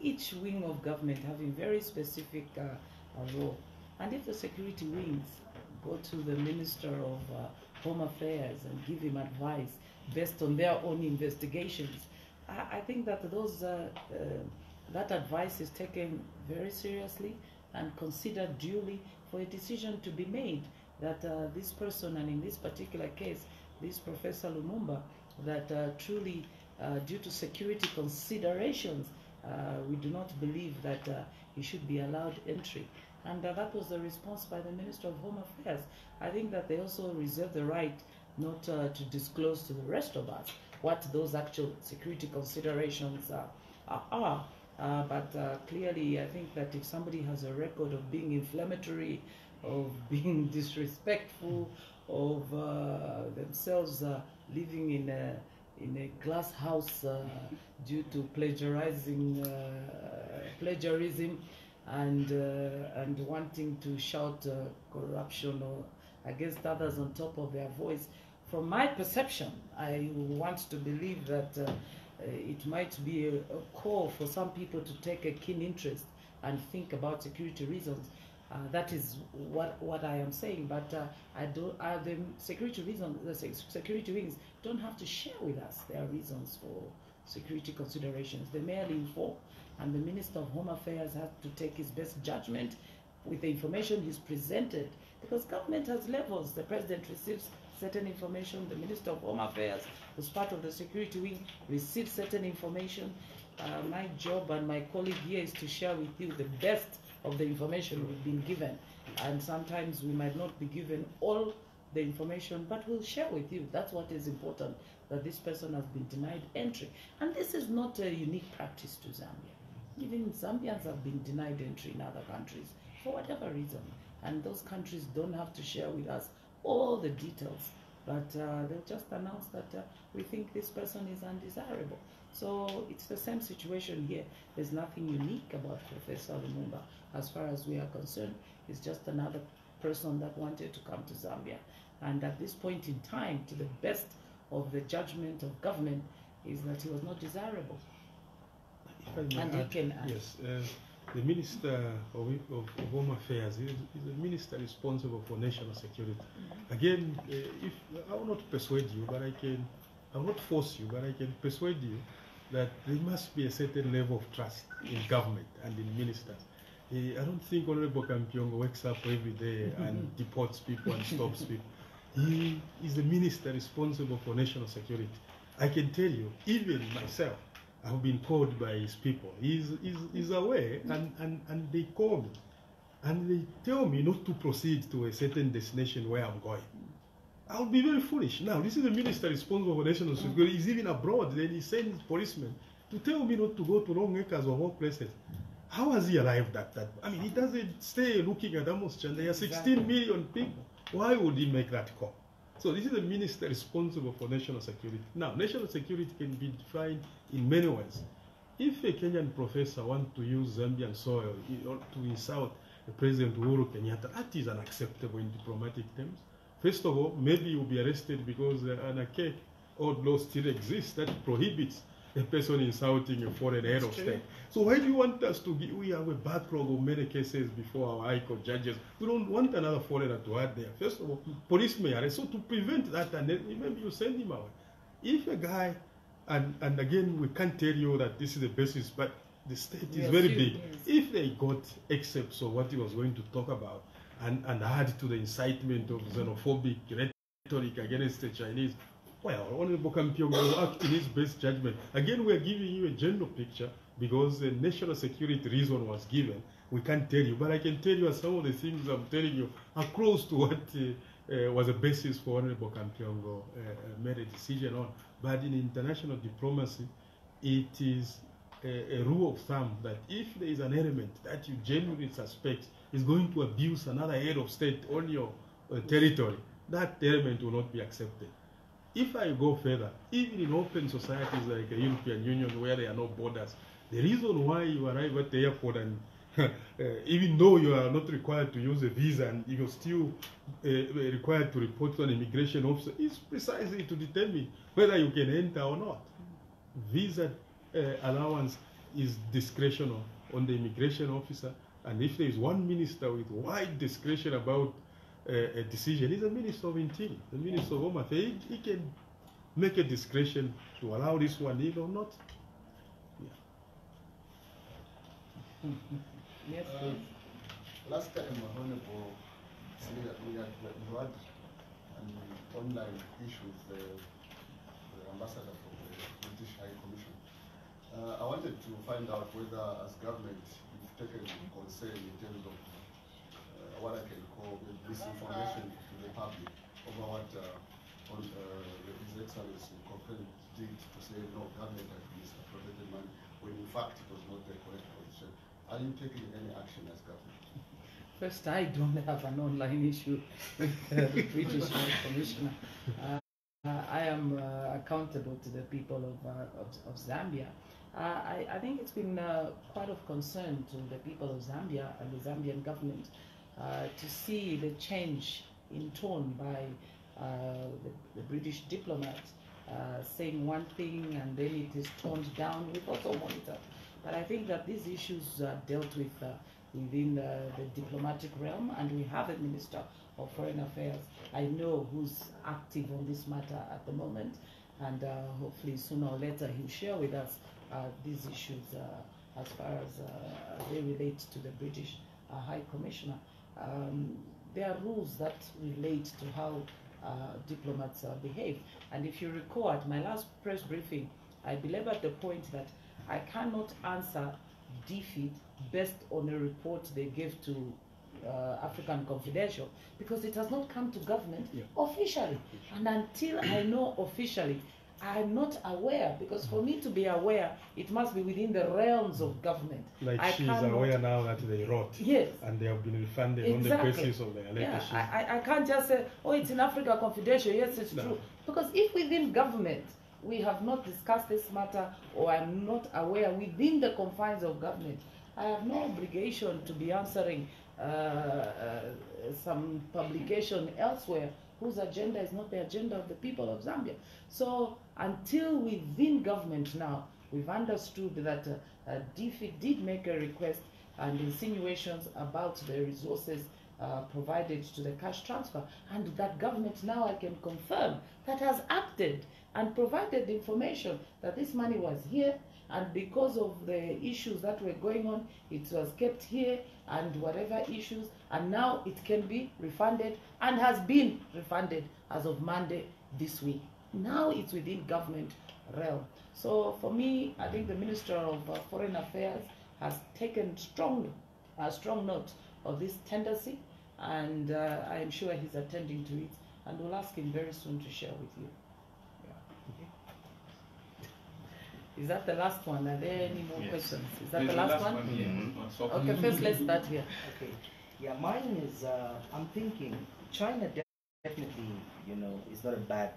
each wing of government having very specific role. And if the security wings go to the Minister of Home Affairs and give him advice based on their own investigations, I think that that advice is taken very seriously and considered duly for a decision to be made that this person, and in this particular case, this Professor Lumumba, that truly, due to security considerations, we do not believe that he should be allowed entry. And that was the response by the Minister of Home Affairs. I think that they also reserve the right not to disclose to the rest of us what those actual security considerations are. But clearly, I think that if somebody has a record of being inflammatory, of being disrespectful, of themselves living in a glass house due to plagiarism and wanting to shout corruption or against others on top of their voice, from my perception, I want to believe that it might be a call for some people to take a keen interest and think about security reasons. That is what I am saying. But the security reasons, the security wings don't have to share with us their reasons for security considerations. They merely inform, and the Minister of Home Affairs has to take his best judgment with the information he's presented, because government has levels. The President receives certain information, the Minister of Home Affairs, who's part of the security wing, receives certain information. My job and my colleague here is to share with you the best of the information we've been given, and sometimes we might not be given all the information, but we'll share with you. That's what is important, that this person has been denied entry. And this is not a unique practice to Zambia. Even Zambians have been denied entry in other countries for whatever reason, and those countries don't have to share with us all the details, but they'll just announce that we think this person is undesirable. So it's the same situation here. There's nothing unique about Professor Lumumba as far as we are concerned. He's just another person that wanted to come to Zambia, and at this point in time, to the best of the judgment of government, is that he was not desirable. And he can add. Yes, the Minister of Home Affairs is the minister responsible for national security. Again, if I will not persuade you, but I will not force you, but I can persuade you that there must be a certain level of trust in government and in ministers. I don't think Honorable Kampiongo wakes up every day and deports people and stops people. He is the minister responsible for national security. I can tell you, even myself, I've been called by his people. He's aware, and they call me. And they tell me not to proceed to a certain destination where I'm going. I would be very foolish. Now, this is the minister responsible for national security. He's even abroad. Then he sends policemen to tell me not to go to long acres or hot places. How has he arrived at that? I mean, he doesn't stay looking at Amos Chanda. There are 16 million people. Why would he make that call? So this is the minister responsible for national security. Now, national security can be defined in many ways. If a Kenyan professor wants to use Zambian soil to insult President Uhuru Kenyatta, that is unacceptable in diplomatic terms. First of all, maybe you'll be arrested because an archaic old law still exists that prohibits a person insulting a foreign head of state. So why do you want us to give? We have a backlog of many cases before our High Court judges. We don't want another foreigner to add there. First of all, police may arrest. So to prevent that, and then maybe you send him away. If a guy, and again, we can't tell you that this is the basis, but the state is very big. Yes. If they got excerpts of what he was going to talk about and add to the incitement of xenophobic rhetoric against the Chinese, well, Honorable Kampiongo will act in his best judgment. Again, we are giving you a general picture because the national security reason was given. We can't tell you, but I can tell you some of the things I'm telling you are close to what was a basis for Honorable Kampiongo made a decision on. But in international diplomacy, it is a rule of thumb that if there is an element that you genuinely suspect is going to abuse another head of state on your territory, that element will not be accepted. If I go further, even in open societies like the European Union where there are no borders, the reason why you arrive at the airport and even though you are not required to use a visa and you're still required to report to an immigration officer is precisely to determine whether you can enter or not. Visa allowance is discretional on the immigration officer, and if there is one minister with wide discretion about a decision, he's a minister of interior, the minister of Home Affairs. He can make a discretion to allow this one in or not. Yeah. Yes, last time, Honorable Siliya, we had an online issue with the ambassador for the British High Commission. I wanted to find out whether, as government, you've taken concern in terms of what I can call misinformation to the public over what His Excellency Cochran did to say no, government has misappropriated money, when in fact it was not the correct position. Are you taking any action as government? First, I don't have an online issue with the British High Commissioner. I am accountable to the people of Zambia. I think it's been quite of concern to the people of Zambia and the Zambian government to see the change in tone by the British diplomat saying one thing and then it is toned down. We've also monitored. But I think that these issues are dealt with within the diplomatic realm, and we have a Minister of Foreign Affairs, I know, who's active on this matter at the moment, and hopefully sooner or later he'll share with us these issues as far as they relate to the British High Commissioner. There are rules that relate to how diplomats behave, and if you recall at my last press briefing, I belabored the point that I cannot answer defeat based on a report they gave to African Confidential, because it has not come to government officially, and until I know officially, I'm not aware, because for me to be aware, it must be within the realms of government. Like she's aware now that they wrote, yes, and they have been refunded on the basis of their latest. I can't just say, oh, it's in Africa Confidential, yes, it's true, because if within government we have not discussed this matter, or I'm not aware within the confines of government, I have no obligation to be answering some publication elsewhere whose agenda is not the agenda of the people of Zambia. So until within government now, we've understood that DFID did make a request and insinuations about the resources provided to the cash transfer, and that government now, I can confirm, that has acted and provided information that this money was here, and because of the issues that were going on, it was kept here, and whatever issues, and now it can be refunded, and has been refunded as of Monday this week. Now it's within government realm. So for me, I think the Minister of Foreign Affairs has taken a strong note of this tendency, and I am sure he's attending to it, and we'll ask him very soon to share with you. Is that the last one? Are there any more questions? Is that the last one? Okay, first let's start here. Okay. Yeah, mine is, I'm thinking China definitely, is not a bad,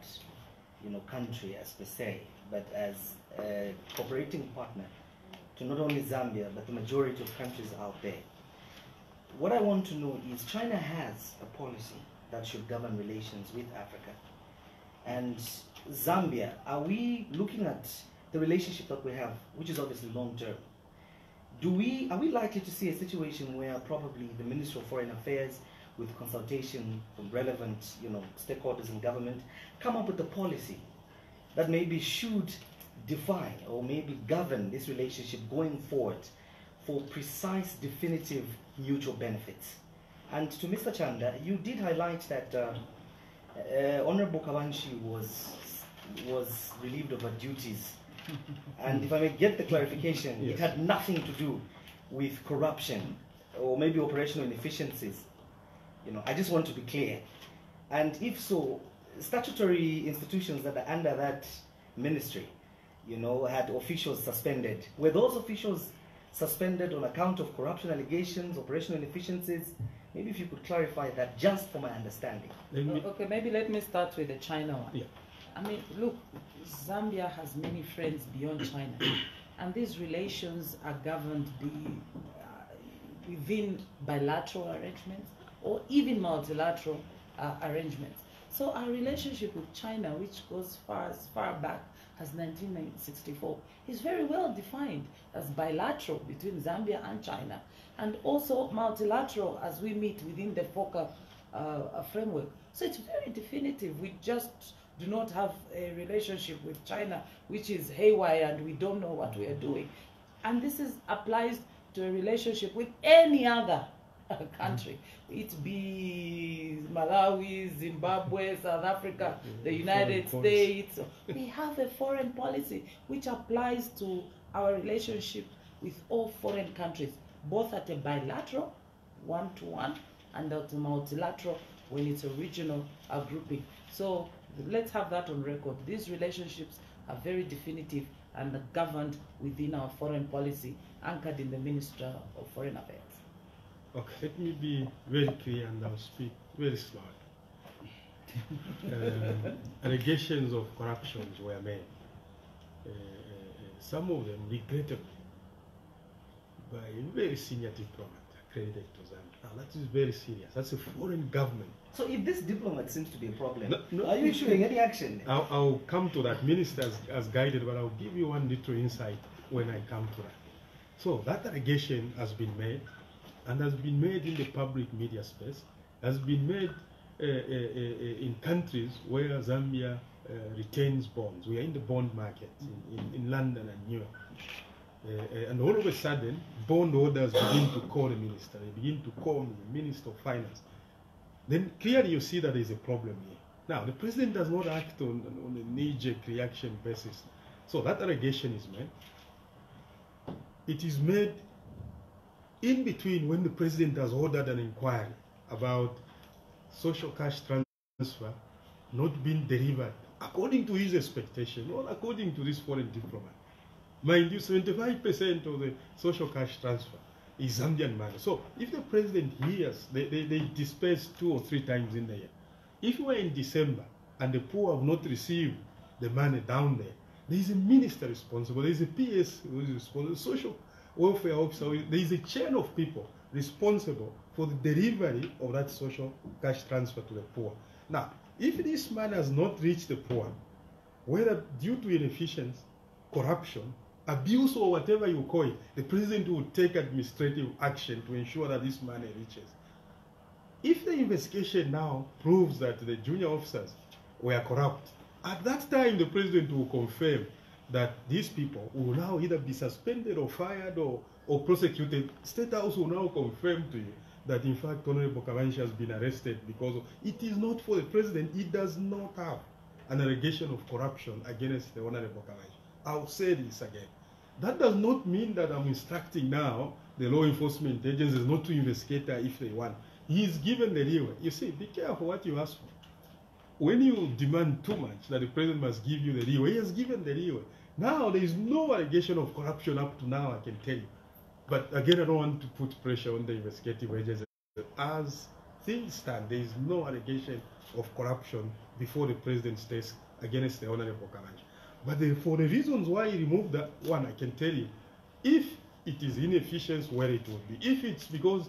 country as per se, but as a cooperating partner to not only Zambia, but the majority of countries out there. What I want to know is China has a policy that should govern relations with Africa. And Zambia, are we looking at the relationship that we have, which is obviously long-term? Are we likely to see a situation where probably the Ministry of Foreign Affairs, with consultation from relevant, stakeholders in government, come up with a policy that maybe should define or maybe govern this relationship going forward for precise, definitive mutual benefits? And to Mr. Chanda, you did highlight that Honorable Kabanshi was relieved of her duties. And if I may get the clarification, yes, it had nothing to do with corruption or maybe operational inefficiencies. I just want to be clear. And if so, statutory institutions that are under that ministry, had officials suspended. Were those officials suspended on account of corruption allegations, operational inefficiencies? Maybe if you could clarify that, just for my understanding. Okay, maybe let me start with the China one. Yeah. I mean, look, Zambia has many friends beyond China, and these relations are governed within bilateral arrangements or even multilateral arrangements. So our relationship with China, which goes as far back as 1964, is very well defined as bilateral between Zambia and China, and also multilateral as we meet within the FOCA framework. So it's very definitive. We just do not have a relationship with China which is haywire and we don't know what we are doing. And this applies to a relationship with any other country, it be Malawi, Zimbabwe, South Africa, the United States. We have a foreign policy which applies to our relationship with all foreign countries, both at a bilateral, one-to-one, and at a multilateral when it's a regional grouping. So let's have that on record. These relationships are very definitive and governed within our foreign policy, anchored in the Ministry of Foreign Affairs. Okay, let me be very clear and I'll speak very slowly. Allegations of corruptions were made. Some of them regrettably by a very senior diplomat accredited to Zambia. Now that is very serious. That's a foreign government. So if this diplomat seems to be a problem, no, are you issuing any action? I'll come to that. Minister has guided, but I'll give you one little insight when I come to that. So that allegation has been made, and has been made in the public media space, has been made in countries where Zambia retains bonds. We are in the bond market in London and New York. And all of a sudden, bond holders begin to call the minister. They begin to call me, the Minister of Finance. Then clearly you see that there is a problem here. Now, the president does not act on a knee-jerk reaction basis. So that allegation is made. It is made in between when the president has ordered an inquiry about social cash transfer not being delivered according to his expectation, or according to this foreign diplomat. Mind you, 75% of the social cash transfer is Zambian money. So if the president hears, they disperse 2 or 3 times in the year. If we're in December and the poor have not received the money down there, there is a minister responsible, there is a PS who is responsible, social welfare officer, there is a chain of people responsible for the delivery of that social cash transfer to the poor. Now, if this man has not reached the poor, whether due to inefficiency, corruption, abuse, or whatever you call it, the president will take administrative action to ensure that this money reaches. If the investigation now proves that the junior officers were corrupt, at that time the president will confirm that these people will now either be suspended or fired or prosecuted. State House will now confirm to you that in fact Honorable Kavanshi has been arrested because it is not for the president. He does not have an allegation of corruption against the Honorable Kavanshi. I'll say this again. That does not mean that I'm instructing now the law enforcement agencies not to investigate her if they want. He is given the leeway. You see, be careful what you ask for. When you demand too much that the president must give you the leeway, he has given the leeway. Now there is no allegation of corruption up to now, I can tell you. But again, I don't want to put pressure on the investigative agencies. As things stand, there is no allegation of corruption before the president's desk against the Honorable Kavanshi. But for the reasons why he removed that one, I can tell you, if it is inefficiency, where it would be. If it's because,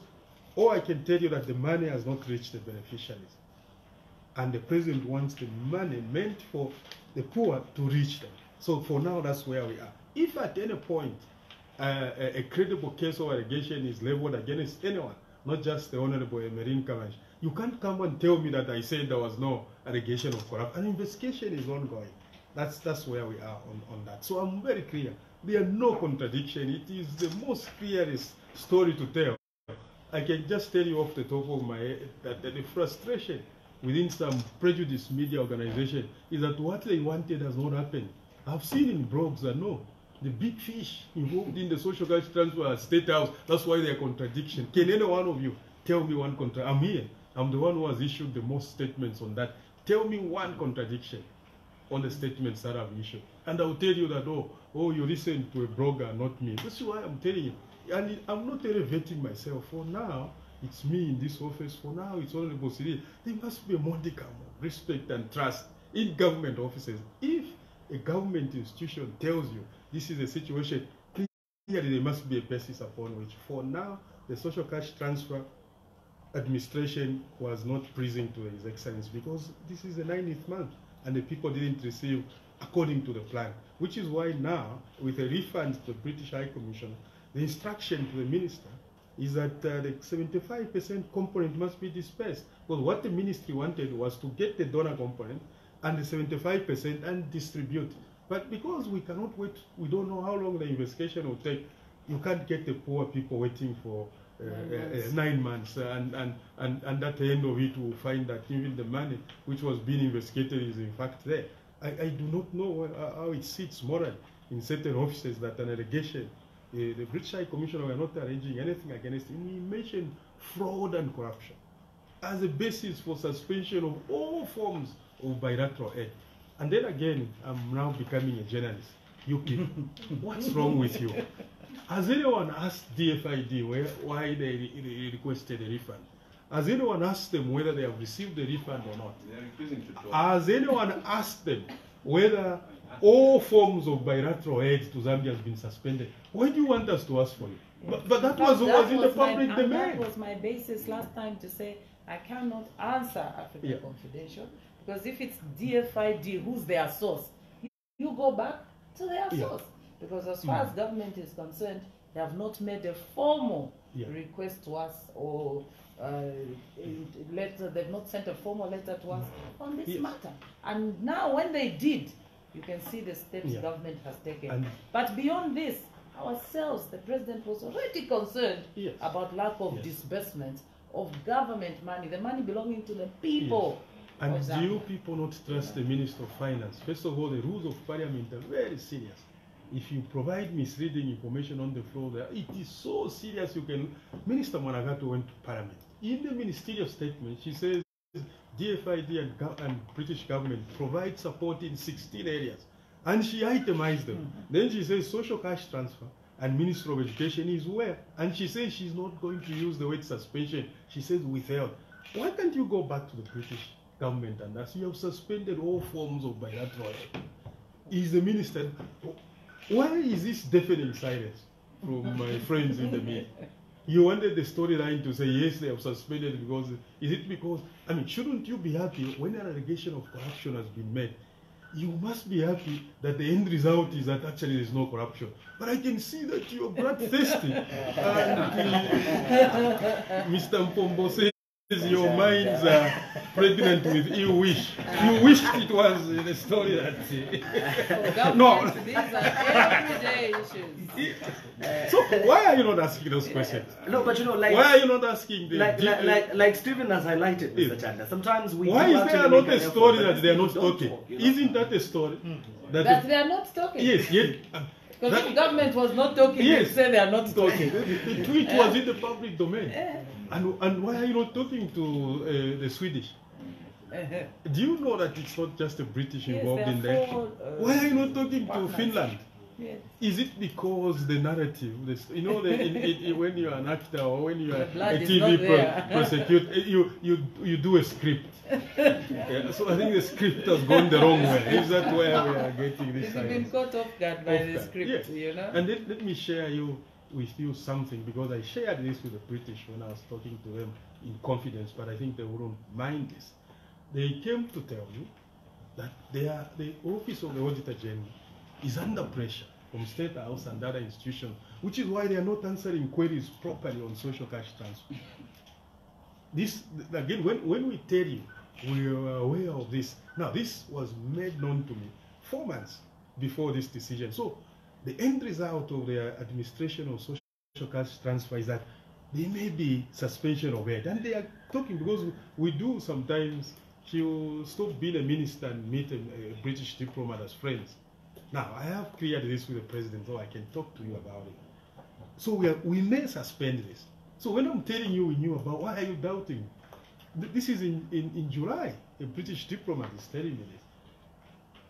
or I can tell you that the money has not reached the beneficiaries, and the president wants the money meant for the poor to reach them. So for now, that's where we are. If at any point a credible case or allegation is leveled against anyone, not just the Honorable Emerin Kavanshi, you can't come and tell me that I said there was no allegation of corruption. An investigation is ongoing. That's where we are on that. So I'm very clear. There are no contradiction. It is the most clearest story to tell. I can just tell you off the top of my head that the frustration within some prejudiced media organization is that what they wanted has not happened. I've seen in blogs that no, the big fish involved in the social cash transfer at State House, that's why there are contradictions. Can any one of you tell me one contradiction? I'm here. I'm the one who has issued the most statements on that. Tell me one contradiction on the statements that I've issued. And I'll tell you that, oh, you listen to a blogger, not me. This is why I'm telling you. And I'm not elevating myself. For now, it's me in this office. For now, it's only Dora Siliya. There must be a modicum of respect and trust in government offices. If a government institution tells you this is a situation, clearly there must be a basis upon which, for now, the social cash transfer administration was not pleasing to His Excellency because this is the 90th month and the people didn't receive according to the plan, which is why now, with a refund to the British High Commission, the instruction to the minister is that the 75% component must be dispersed. Because what the ministry wanted was to get the donor component and the 75% and distribute. But because we cannot wait, we don't know how long the investigation will take, you can't get the poor people waiting for 9 months. And at the end of it, we'll find that even the money which was being investigated is in fact there. I do not know how it sits morally in certain offices that an allegation, the British High Commissioner were not arranging anything against him. He mentioned fraud and corruption as a basis for suspension of all forms of bilateral aid. And then again, I'm now becoming a journalist. You people, what's wrong with you? Has anyone asked DFID why they requested a refund? Has anyone asked them whether they have received the refund or not? They are refusing to talk. Has anyone asked them whether all forms of bilateral aid to Zambia has been suspended? Why do you want us to ask for it? Yes. But that was in the public domain. That was my basis last time to say I cannot answer Africa Confidential because if it's DFID, who's their source? You go back to their source. Because as far as government is concerned, they have not made a formal request to us or letter. They've not sent a formal letter to us on this matter. And now when they did, you can see the steps government has taken. But beyond this, ourselves, the president was already concerned about lack of disbursements of government money, the money belonging to the people. And do you people not trust the Minister of Finance? First of all, the rules of Parliament are very serious. If you provide misleading information on the floor, it is so serious you can... Minister Managato went to Parliament. In the ministerial statement, she says DFID and British government provide support in 16 areas. And she itemized them. Then she says social cash transfer and Minister of Education is where. And she says she's not going to use the word suspension. She says withheld. Why can't you go back to the British government and ask? You have suspended all forms of bilateral aid. Is the minister... Why is this deafening silence from my friends in the media? You wanted the storyline to say, yes, they have suspended because... Is it because... I mean, shouldn't you be happy when an allegation of corruption has been made? You must be happy that the end result is that actually there is no corruption. But I can see that you are bloodthirsty. And Mr. Mpombo said Your minds are pregnant with ill wish. You wished it was the story that. No. These are everyday issues. So why are you not asking those questions? No, but you know, like, why are you not asking the like Stephen has highlighted, Mr. Chanda? Sometimes we. Why is there not a story that they are not talking? Isn't that a story that they are not talking? Yes, yes. Because the government was not talking, yes. You say they are not talking. The tweet was in the public domain. And why are you not talking to the Swedish? Do you know that it's not just the British involved in that? Why are you not talking to Finland? Yes. Is it because the narrative, you know, when you are an actor or when you are a TV prosecutor, you do a script. So I think the script has gone the wrong way. Is that where we are getting this? It's been caught off guard by the script, yes. You know. And let me share with you something, because I shared this with the British when I was talking to them in confidence, but I think they wouldn't mind this. They came to tell you that the Office of the Auditor General is under pressure from State House and other institutions, which is why they are not answering queries properly on social cash transfer. This, again, when we tell you, we are aware of this. Now, this was made known to me 4 months before this decision. So, the end result of the administration of social cash transfer is that there may be suspension of aid. And they are talking, because we do sometimes, she'll stop being a minister and meet a British diplomat as friends. Now, I have cleared this with the president, so I can talk to you about it. So we may suspend this. So when I'm telling you we knew about, why are you doubting? This is in July. A British diplomat is telling me this.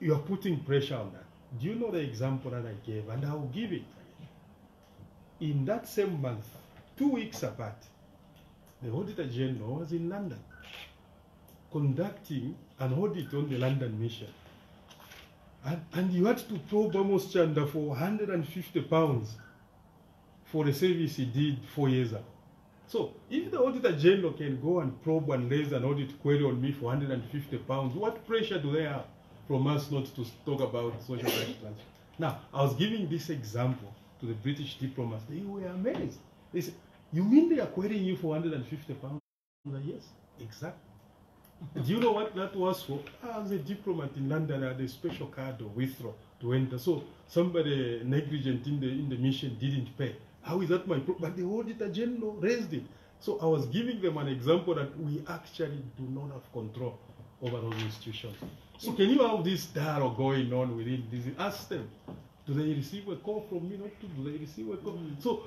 You are putting pressure on that. Do you know the example that I gave? And I will give it. In that same month, 2 weeks apart, the Auditor General was in London conducting an audit on the London mission. And you had to probe Amos Chanda for £150 for the service he did 4 years ago. So, if the Auditor General can go and probe and raise an audit query on me for £150, what pressure do they have from us not to talk about social cash transfer? Now, I was giving this example to the British diplomats. They were amazed. They said, you mean they are querying you for £150? Yes, exactly. Do you know what that was for? As a diplomat in London, I had a special card of withdraw to enter. So somebody negligent in the mission didn't pay. How is that my problem? But the Auditor General raised it. So I was giving them an example that we actually do not have control over those institutions. So can you have this dialogue going on within this? Ask them, do they receive a call from me? Not to, do they receive a call? So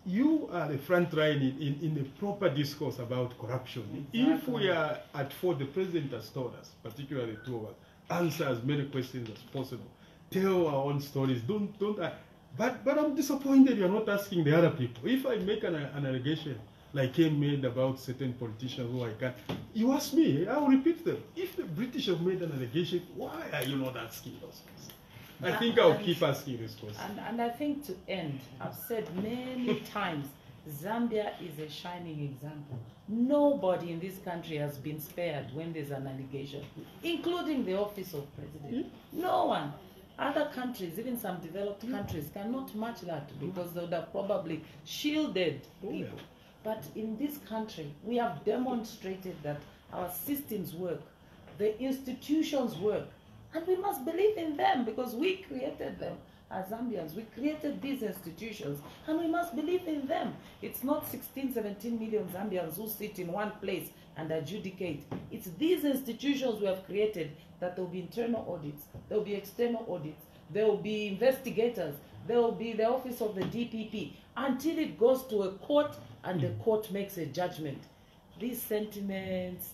you are the front line in the proper discourse about corruption. Exactly. If we are at fault, the president has told us, particularly two of us, answer as many questions as possible. Tell our own stories. But I'm disappointed you're not asking the other people. If I make an allegation like Kim made about certain politicians who I can't, you ask me, I'll repeat them. If the British have made an allegation, why are you not asking those questions? I think I'll keep asking this question. And I think to end, I've said many times, Zambia is a shining example. Nobody in this country has been spared when there's an allegation, including the office of president. No one. Other countries, even some developed countries, cannot match that because they would have probably shielded people. But in this country, we have demonstrated that our systems work, the institutions work, and we must believe in them because we created them as Zambians. We created these institutions and we must believe in them. It's not 16, 17 million Zambians who sit in one place and adjudicate. It's these institutions we have created that there will be internal audits, there will be external audits, there will be investigators, there will be the office of the DPP until it goes to a court and the court makes a judgment. These sentiments,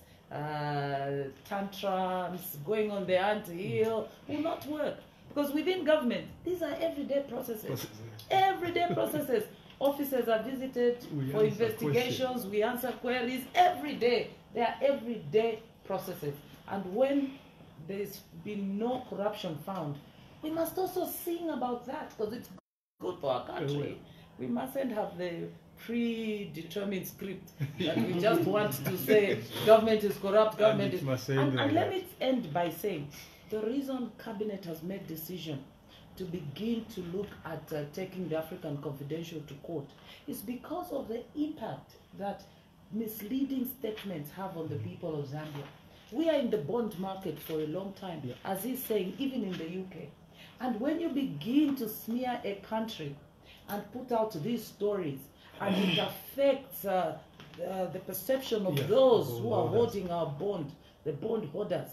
tantrums, going on the ant-hill will not work. Because within government, these are everyday processes. Everyday processes. Officers are visited for investigations, we answer queries every day. They are everyday processes. And when there's been no corruption found, we must also sing about that because it's good for our country. We mustn't have the predetermined script that we just want to say government is corrupt, government is... And let me end by saying, the reason Cabinet has made decision to begin to look at taking the African Confidential to court is because of the impact that misleading statements have on the people of Zambia. We are in the bond market for a long time, as he's saying, even in the UK. And when you begin to smear a country and put out these stories, and it affects the perception of those who are holding our bond, the bond holders,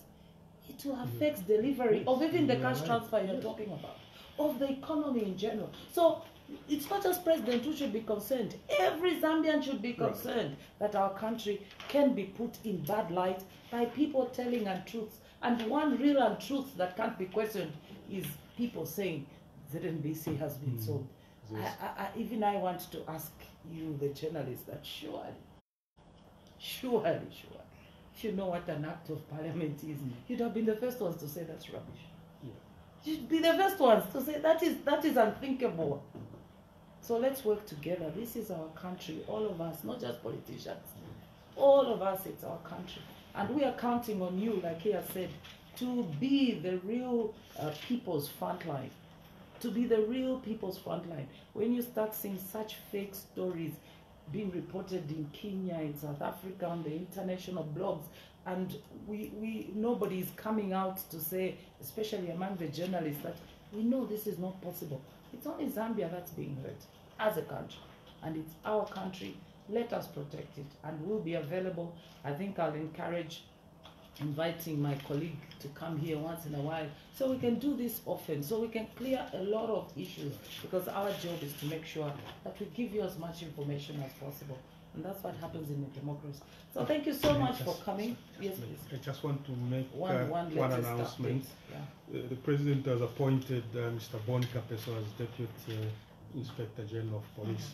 it will affect delivery of even the cash transfer you're talking about, of the economy in general. So it's not just President who should be concerned. Every Zambian should be concerned that our country can be put in bad light by people telling untruths. And one real untruth that can't be questioned is people saying ZNBC has been sold. Even I want to ask you, the journalist, that surely, if you know what an act of parliament is, you'd have been the first ones to say that's rubbish. You'd be the first ones to say that is unthinkable. So let's work together. This is our country, all of us, not just politicians. All of us, it's our country. And we are counting on you, like he has said, to be the real people's front line. To be the real people's front line. When you start seeing such fake stories being reported in Kenya, in South Africa, on the international blogs, and nobody is coming out to say, especially among the journalists, that we know this is not possible. It's only Zambia that's being hurt as a country, and it's our country. Let us protect it, and we'll be available. I think I'll encourage inviting my colleague to come here once in a while, so we can do this often, so we can clear a lot of issues, because our job is to make sure that we give you as much information as possible, and that's what happens in a democracy. So thank you so much for coming. Yes, please. I just want to make one Update. announcement. The President has appointed Mr. Bon Kapeso as Deputy Inspector General of Police,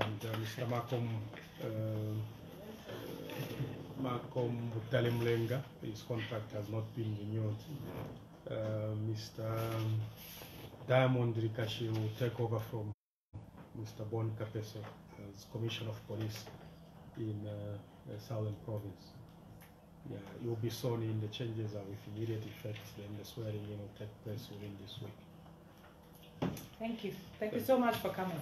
and Mr. Malcolm Talimlenga, his contract has not been renewed. Mr. Diamond Rikashi will take over from Mr. Bon Kapeso as Commissioner of Police in the Southern Province. Yeah, he will be sworn in. The changes are with immediate effect. Then the swearing in will take place within this week. Thank you. Thank you so much for coming.